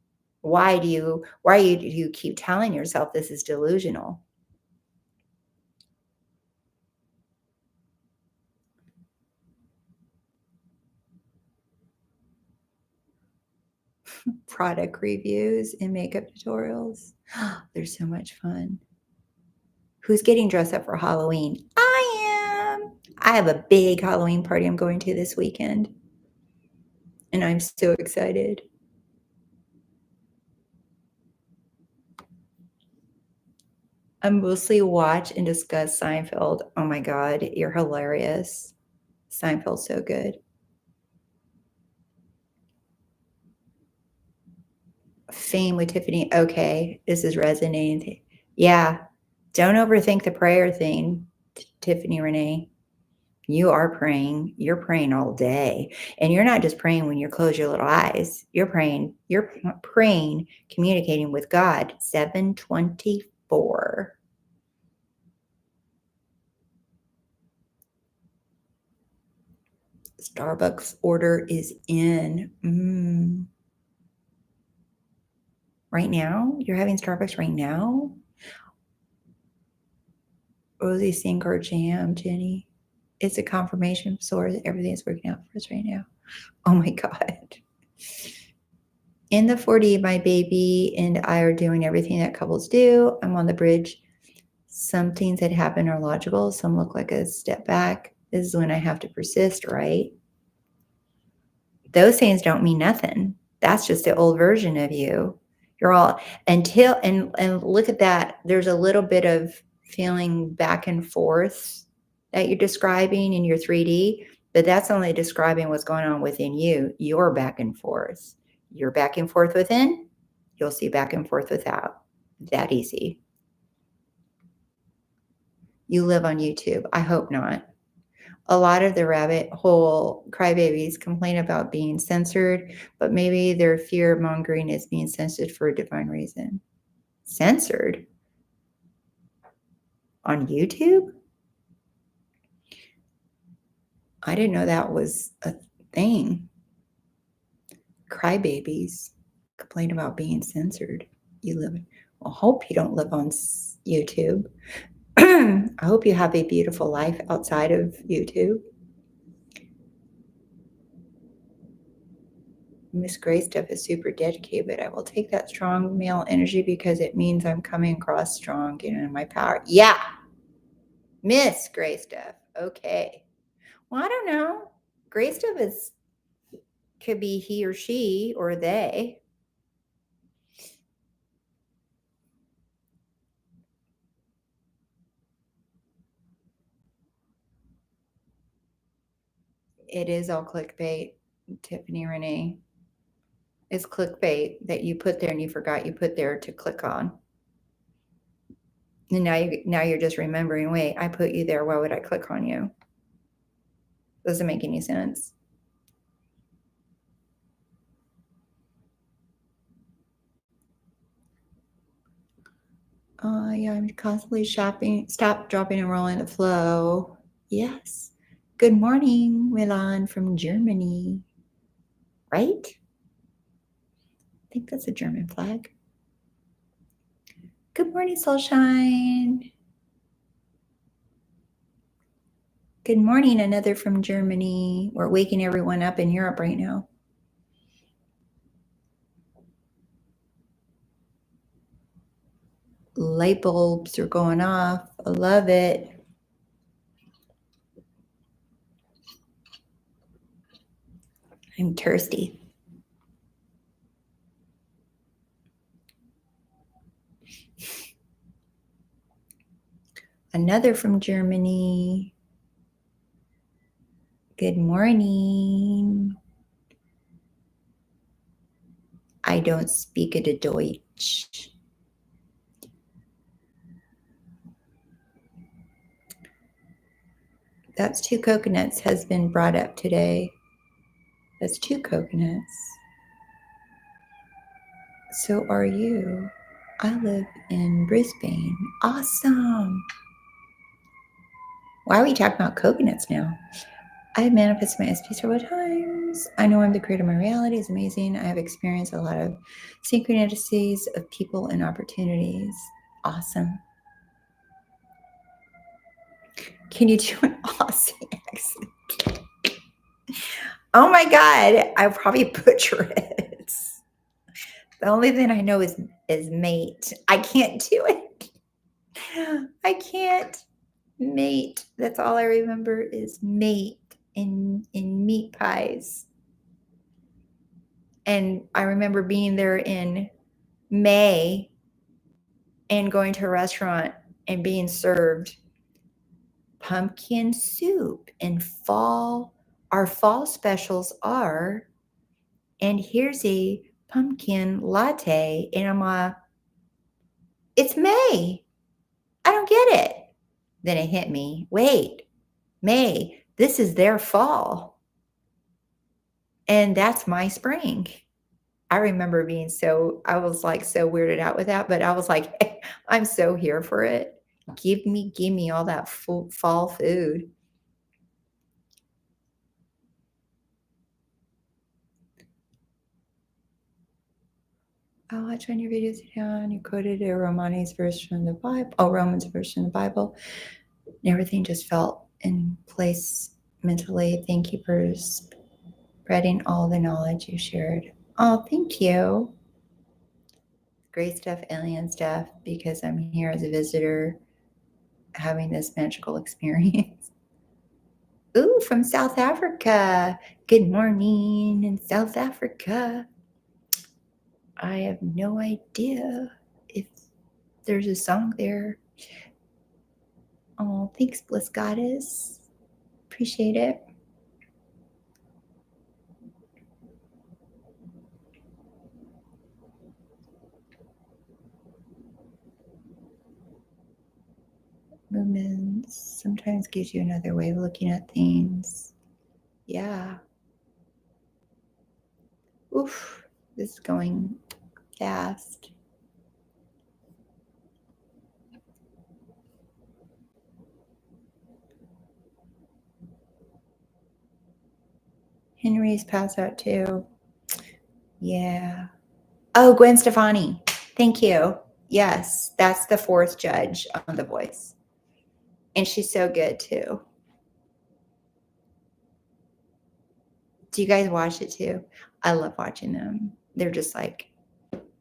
why do you keep telling yourself this is delusional? Product reviews and makeup tutorials. They're so much fun. Who's getting dressed up for Halloween? I am. I have a big Halloween party I'm going to this weekend, and I'm so excited. I mostly watch and discuss Seinfeld. Oh my God, you're hilarious. Seinfeld's so good. Fame with Tiffany. Okay, this is resonating. Yeah, don't overthink the prayer thing, Tiffany Renee. You are praying. You're praying all day. And you're not just praying when you close your little eyes. You're praying, communicating with God. 724. Starbucks order is in. Right now? You're having Starbucks right now? Rosey sink or jam, Jenny. It's a confirmation source. Everything's working out for us right now. Oh my God. In the 40, my baby and I are doing everything that couples do. I'm on the bridge. Some things that happen are logical. Some look like a step back. This is when I have to persist, right? Those things don't mean nothing. That's just the old version of you. You're all until and look at that. There's a little bit of feeling back and forth that you're describing in your 3D, but that's only describing what's going on within you. You're back and forth. You're back and forth within, you'll see back and forth without. That easy. You live on YouTube. I hope not. A lot of the rabbit hole crybabies complain about being censored, but maybe their fear mongering is being censored for a divine reason. Censored? On YouTube? I didn't know that was a thing. Crybabies complain about being censored. You live, well, hope you don't live on YouTube. I hope you have a beautiful life outside of YouTube. Miss Gray stuff is super dedicated, but I will take that strong male energy because it means I'm coming across strong and in my power. Yeah, Miss Gray stuff. Okay. Well, I don't know. Gray stuff is could be he or she or they. It is all clickbait, Tiffany Renee. It's clickbait that you put there and you forgot you put there to click on. And now you're just remembering, wait, I put you there. Why would I click on you? Doesn't make any sense. Yeah, I'm constantly shopping. Stop, dropping, and rolling the flow. Yes. Good morning, Milan from Germany. Right? I think that's a German flag. Good morning, Soulshine. Good morning, another from Germany. We're waking everyone up in Europe right now. Light bulbs are going off. I love it. I'm thirsty. Another from Germany. Good morning. I don't speak a Deutsch. That's 2 coconuts has been brought up today. That's 2 coconuts. So are you. I live in Brisbane. Awesome. Why are we talking about coconuts now? I have manifested my SP several times. I know I'm the creator of my reality. It's amazing. I have experienced a lot of synchronicities of people and opportunities. Awesome. Can you do an Aussie accent? Oh my God. I probably butcher it. The only thing I know is mate. I can't do it. I can't. Mate. That's all I remember is mate in meat pies. And I remember being there in May and going to a restaurant and being served pumpkin soup in fall. Our fall specials are, and here's a pumpkin latte. And I'm like, it's May. I don't get it. Then it hit me. Wait, May, this is their fall. And that's my spring. I remember being I was like so weirded out with that, but I was like, hey, I'm so here for it. Give me all that fall food. I'll watch one of your videos down. You quoted a Romani's verse from the Bible. Oh, Romans verse from the Bible. And everything just felt in place mentally. Thank you for spreading all the knowledge you shared. Oh, thank you. Great stuff, alien stuff, because I'm here as a visitor having this magical experience. Ooh, from South Africa. Good morning in South Africa. I have no idea if there's a song there. Oh, thanks, Bliss Goddess. Appreciate it. Movements sometimes gives you another way of looking at things. Yeah. Oof, this is going fast. Henry's passed out too. Yeah. Oh, Gwen Stefani. Thank you. Yes, that's the 4th judge on The Voice. And she's so good too. Do you guys watch it too? I love watching them. They're just like,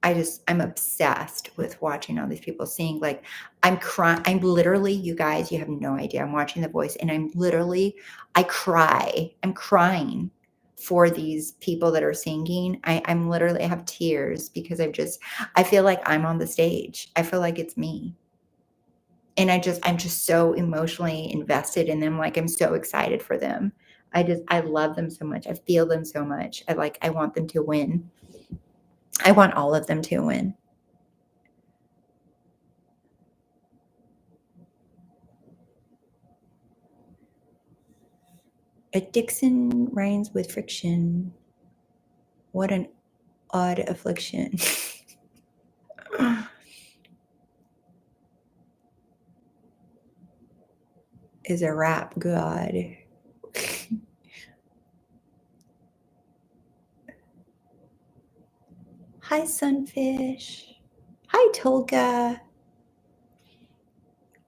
I'm obsessed with watching all these people sing. Like, I'm crying. I'm literally, you guys, you have no idea. I'm watching The Voice and I cry. I'm crying for these people that are singing. I'm literally, I have tears because I feel like I'm on the stage. I feel like it's me. And I'm just so emotionally invested in them. Like, I'm so excited for them. I love them so much. I feel them so much. I want them to win. I want all of them to win. Addiction reigns with friction. What an odd affliction. Is a rap god. Hi, Sunfish. Hi, Tolga.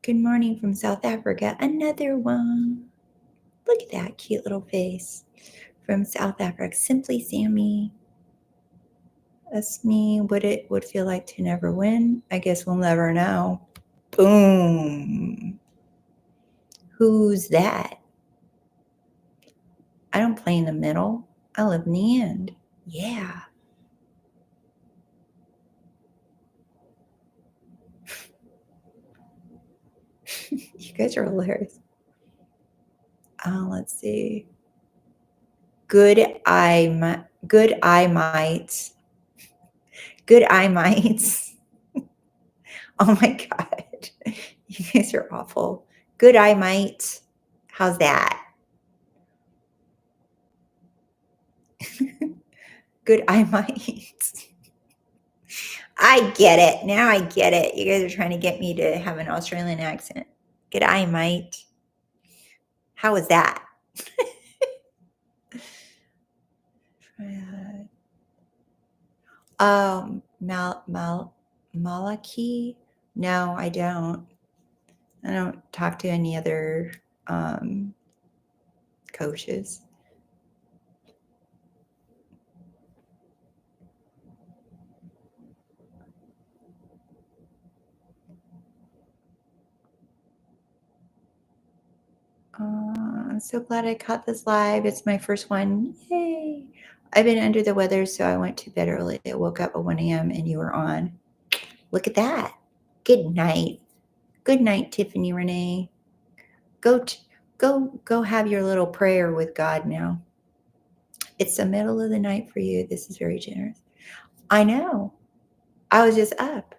Good morning from South Africa. Another one. Look at that cute little face from South Africa. Simply Sammy. That's me. What it would feel like to never win. I guess we'll never know. Boom. Who's that? I don't play in the middle. I live in the end. Yeah. You guys are hilarious. Let's see. Good eye might. Good eye mites. Oh my God. You guys are awful. Good eye might How's that? Good eye might. I get it. Now I get it. You guys are trying to get me to have an Australian accent. Good eye might. How was that? Malaki? No, I don't. I don't talk to any other coaches. I'm so glad I caught this live. It's my first one. Yay. I've been under the weather, so I went to bed early. I woke up at 1 a.m. and you were on. Look at that. Good night. Good night, Tiffany Renee. Go have your little prayer with God now. It's the middle of the night for you. This is very generous. I know. I was just up.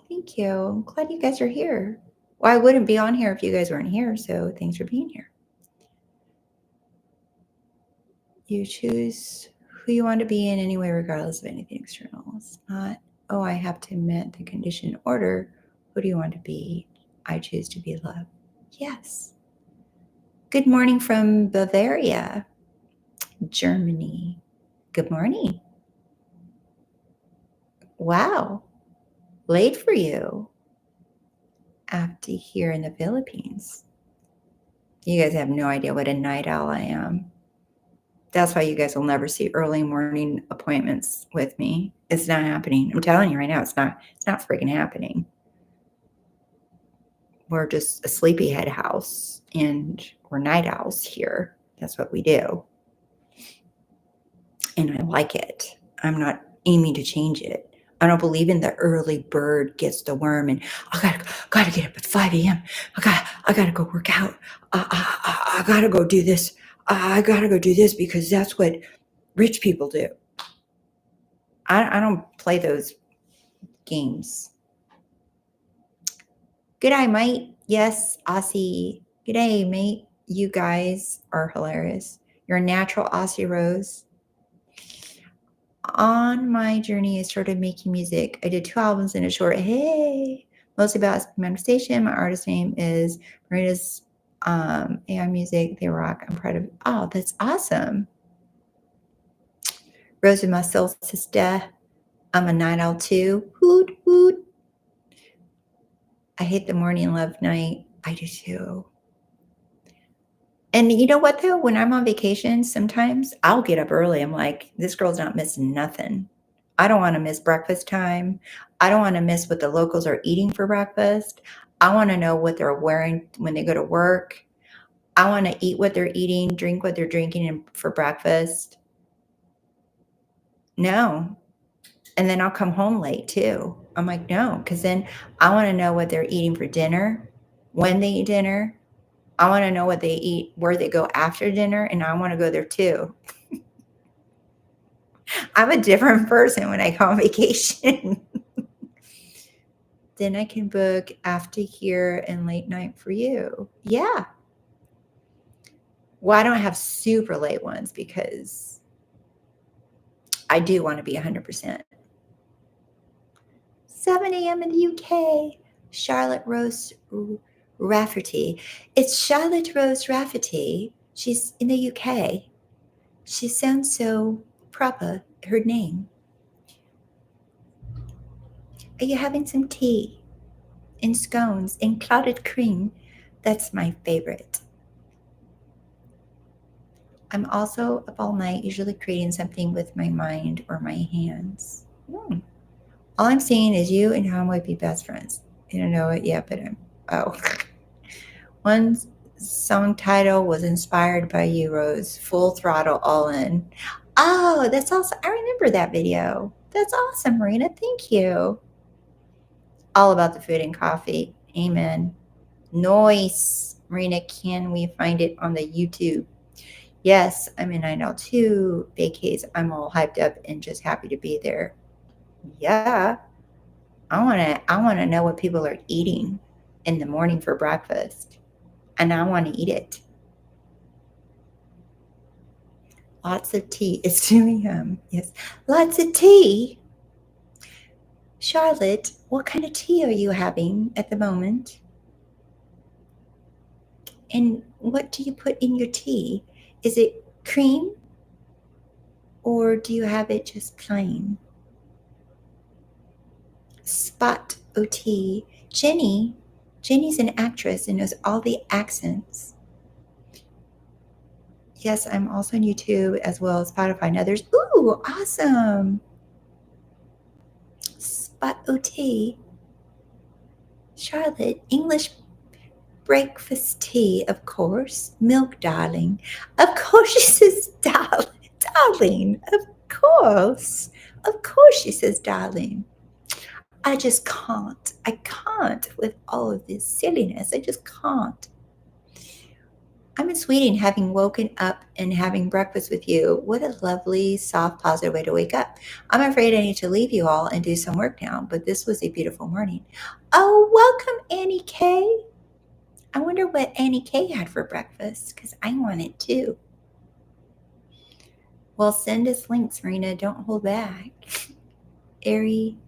Thank you. I'm glad you guys are here. Well, I wouldn't be on here if you guys weren't here, so thanks for being here. You choose who you want to be in anyway, regardless of anything external. It's not, oh, I have to meet the conditioned order. Who do you want to be? I choose to be love. Yes. Good morning from Bavaria, Germany. Good morning. Wow. Late for you. After here in the Philippines. You guys have no idea what a night owl I am. That's why you guys will never see early morning appointments with me. It's not happening. I'm telling you right now, it's not freaking happening. We're just a sleepyhead house and we're night owls here. That's what we do. And I like it. I'm not aiming to change it. I don't believe in the early bird gets the worm and I gotta get up at 5 a.m. I gotta go work out. I gotta go do this. I gotta go do this because that's what rich people do. I don't play those games. G'day, mate. Yes, Aussie. G'day, mate. You guys are hilarious. You're a natural Aussie Rose. On my journey, I started making music. I did 2 albums in a short. Hey, mostly about manifestation. My artist name is Marina's AI Music. They rock. I'm proud of. Oh, that's awesome. Rose is my soul sister. I'm a night owl too. Hoot hoot. I hate the morning love night. I do too. And you know what though? When I'm on vacation, sometimes I'll get up early. I'm like, this girl's not missing nothing. I don't want to miss breakfast time. I don't want to miss what the locals are eating for breakfast. I want to know what they're wearing when they go to work. I want to eat what they're eating, drink what they're drinking for breakfast. No. And then I'll come home late too. I'm like, no, because then I want to know what they're eating for dinner, when they eat dinner. I want to know what they eat, where they go after dinner, and I want to go there too. I'm a different person when I go on vacation. Then I can book after here and late night for you. Yeah. Well, I don't have super late ones because I do want to be 100%. 7 a.m. in the UK. Charlotte Rose Rafferty. It's Charlotte Rose Rafferty. She's in the UK. She sounds so proper, her name. Are you having some tea and scones and clotted cream? That's my favorite. I'm also up all night, usually creating something with my mind or my hands. All I'm seeing is you and how I might be best friends. I don't know it yet, but oh. One song title was inspired by you, Rose. Full Throttle All In. Oh, that's awesome. I remember that video. That's awesome, Marina. Thank you. All about the food and coffee. Amen. Noise. Marina, can we find it on the YouTube? Yes, I'm in Night Owl too. Vacays. I'm all hyped up and just happy to be there. Yeah. I wanna know what people are eating. in the morning for breakfast, and I want to eat it. Lots of tea. It's 2 a.m. Yes. Lots of tea. Charlotte, what kind of tea are you having at the moment? And what do you put in your tea? Is it cream or do you have it just plain? Spot OT. Jenny's an actress and knows all the accents. Yes, I'm also on YouTube as well as Spotify. Now there's, ooh, awesome. Spot OT. Charlotte, English breakfast tea, of course. Milk, darling. Of course, she says, darling. Darling, of course. Of course, she says, darling. I just can't. I can't with all of this silliness. I just can't. I'm in Sweden having woken up and having breakfast with you. What a lovely, soft, positive way to wake up. I'm afraid I need to leave you all and do some work now, but this was a beautiful morning. Oh, welcome, Annie K. I wonder what Annie K had for breakfast because I want it too. Well, send us links, Marina. Don't hold back. Ari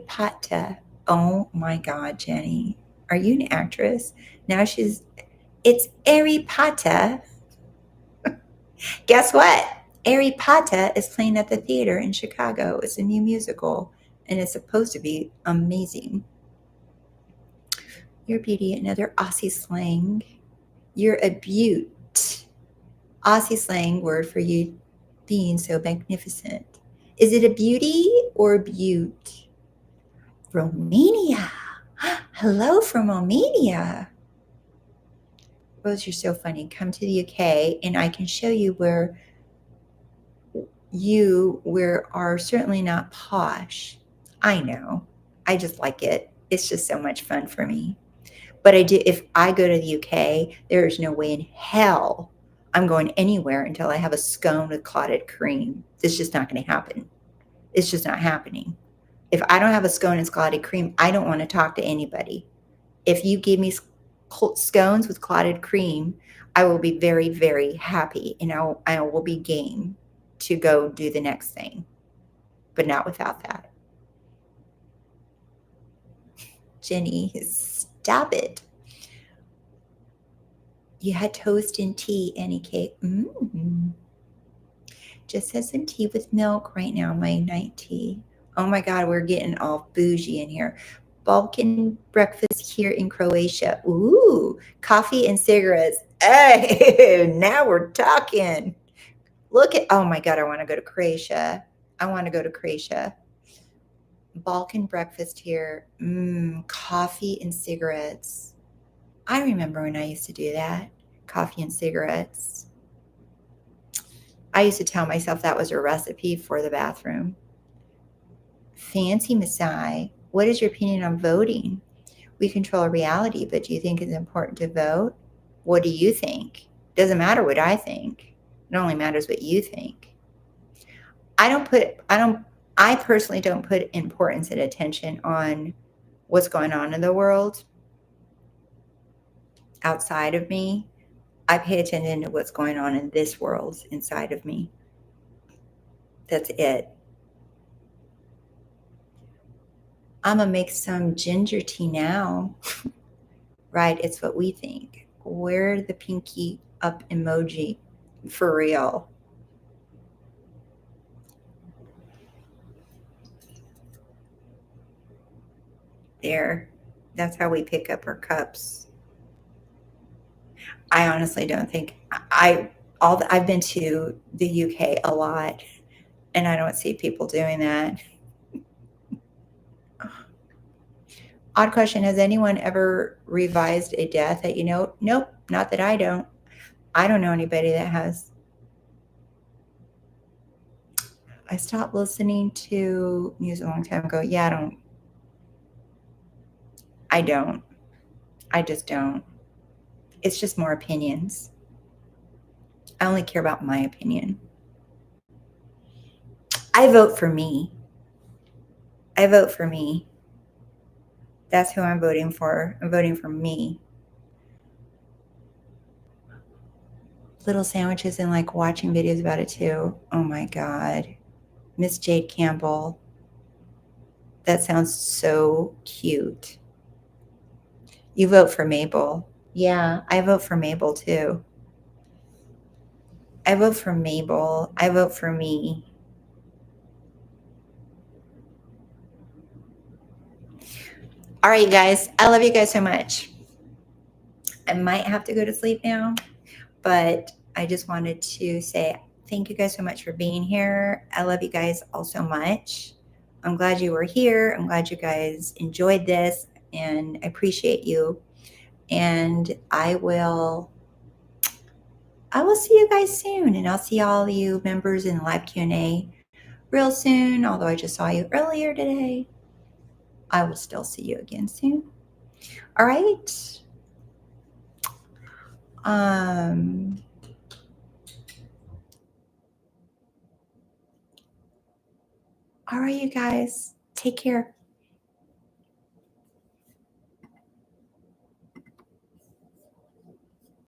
Pata. Oh my God, Jenny. Are you an actress? Now it's Ari Pata. Guess what? Ari Pata is playing at the theater in Chicago. It's a new musical and it's supposed to be amazing. Your beauty, another Aussie slang. You're a beaut. Aussie slang word for you being so magnificent. Is it a beauty or a beaut? Romania. Hello from Romania. Rose, you're so funny. Come to the UK and I can show you where you are certainly not posh. I know. I just like it. It's just so much fun for me. But I do, if I go to the UK, there is no way in hell I'm going anywhere until I have a scone with clotted cream. It's just not going to happen. It's just not happening. If I don't have a scone and clotted cream, I don't want to talk to anybody. If you give me scones with clotted cream, I will be very, very happy and I will be game to go do the next thing, but not without that. Jenny, stop it. You had toast and tea, Annie Kate. Just had some tea with milk right now, my night tea. Oh my God, we're getting all bougie in here. Balkan breakfast here in Croatia. Ooh, coffee and cigarettes. Hey, now we're talking. Look at, oh my God, I want to go to Croatia. I want to go to Croatia. Balkan breakfast here. Coffee and cigarettes. I remember when I used to do that. Coffee and cigarettes. I used to tell myself that was a recipe for the bathroom. Fancy Messiah, what is your opinion on voting? We control reality, but do you think it's important to vote? What do you think? Doesn't matter what I think. It only matters what you think. I personally don't put importance and attention on what's going on in the world outside of me. I pay attention to what's going on in this world inside of me. That's it. I'm going to make some ginger tea now. Right, it's what we think. Where the pinky up emoji? For real. There. That's how we pick up our cups. I honestly don't think I've been to the UK a lot and I don't see people doing that. Odd question, has anyone ever revised a death that you know? Nope, not that I don't. I don't know anybody that has. I stopped listening to music a long time ago. Yeah, I don't. I just don't. It's just more opinions. I only care about my opinion. I vote for me. I vote for me. That's who I'm voting for. I'm voting for me. Little sandwiches and like watching videos about it too. Oh my God. Miss Jade Campbell. That sounds so cute. You vote for Mabel. Yeah, I vote for Mabel too. I vote for Mabel. I vote for me. All right, you guys. I love you guys so much. I might have to go to sleep now, but I just wanted to say thank you guys so much for being here. I love you guys all so much. I'm glad you were here. I'm glad you guys enjoyed this, and I appreciate you. And I will see you guys soon, and I'll see all you members in the live Q&A real soon. Although I just saw you earlier today, I will still see you again soon. All right. Um, all right, you guys. Take care.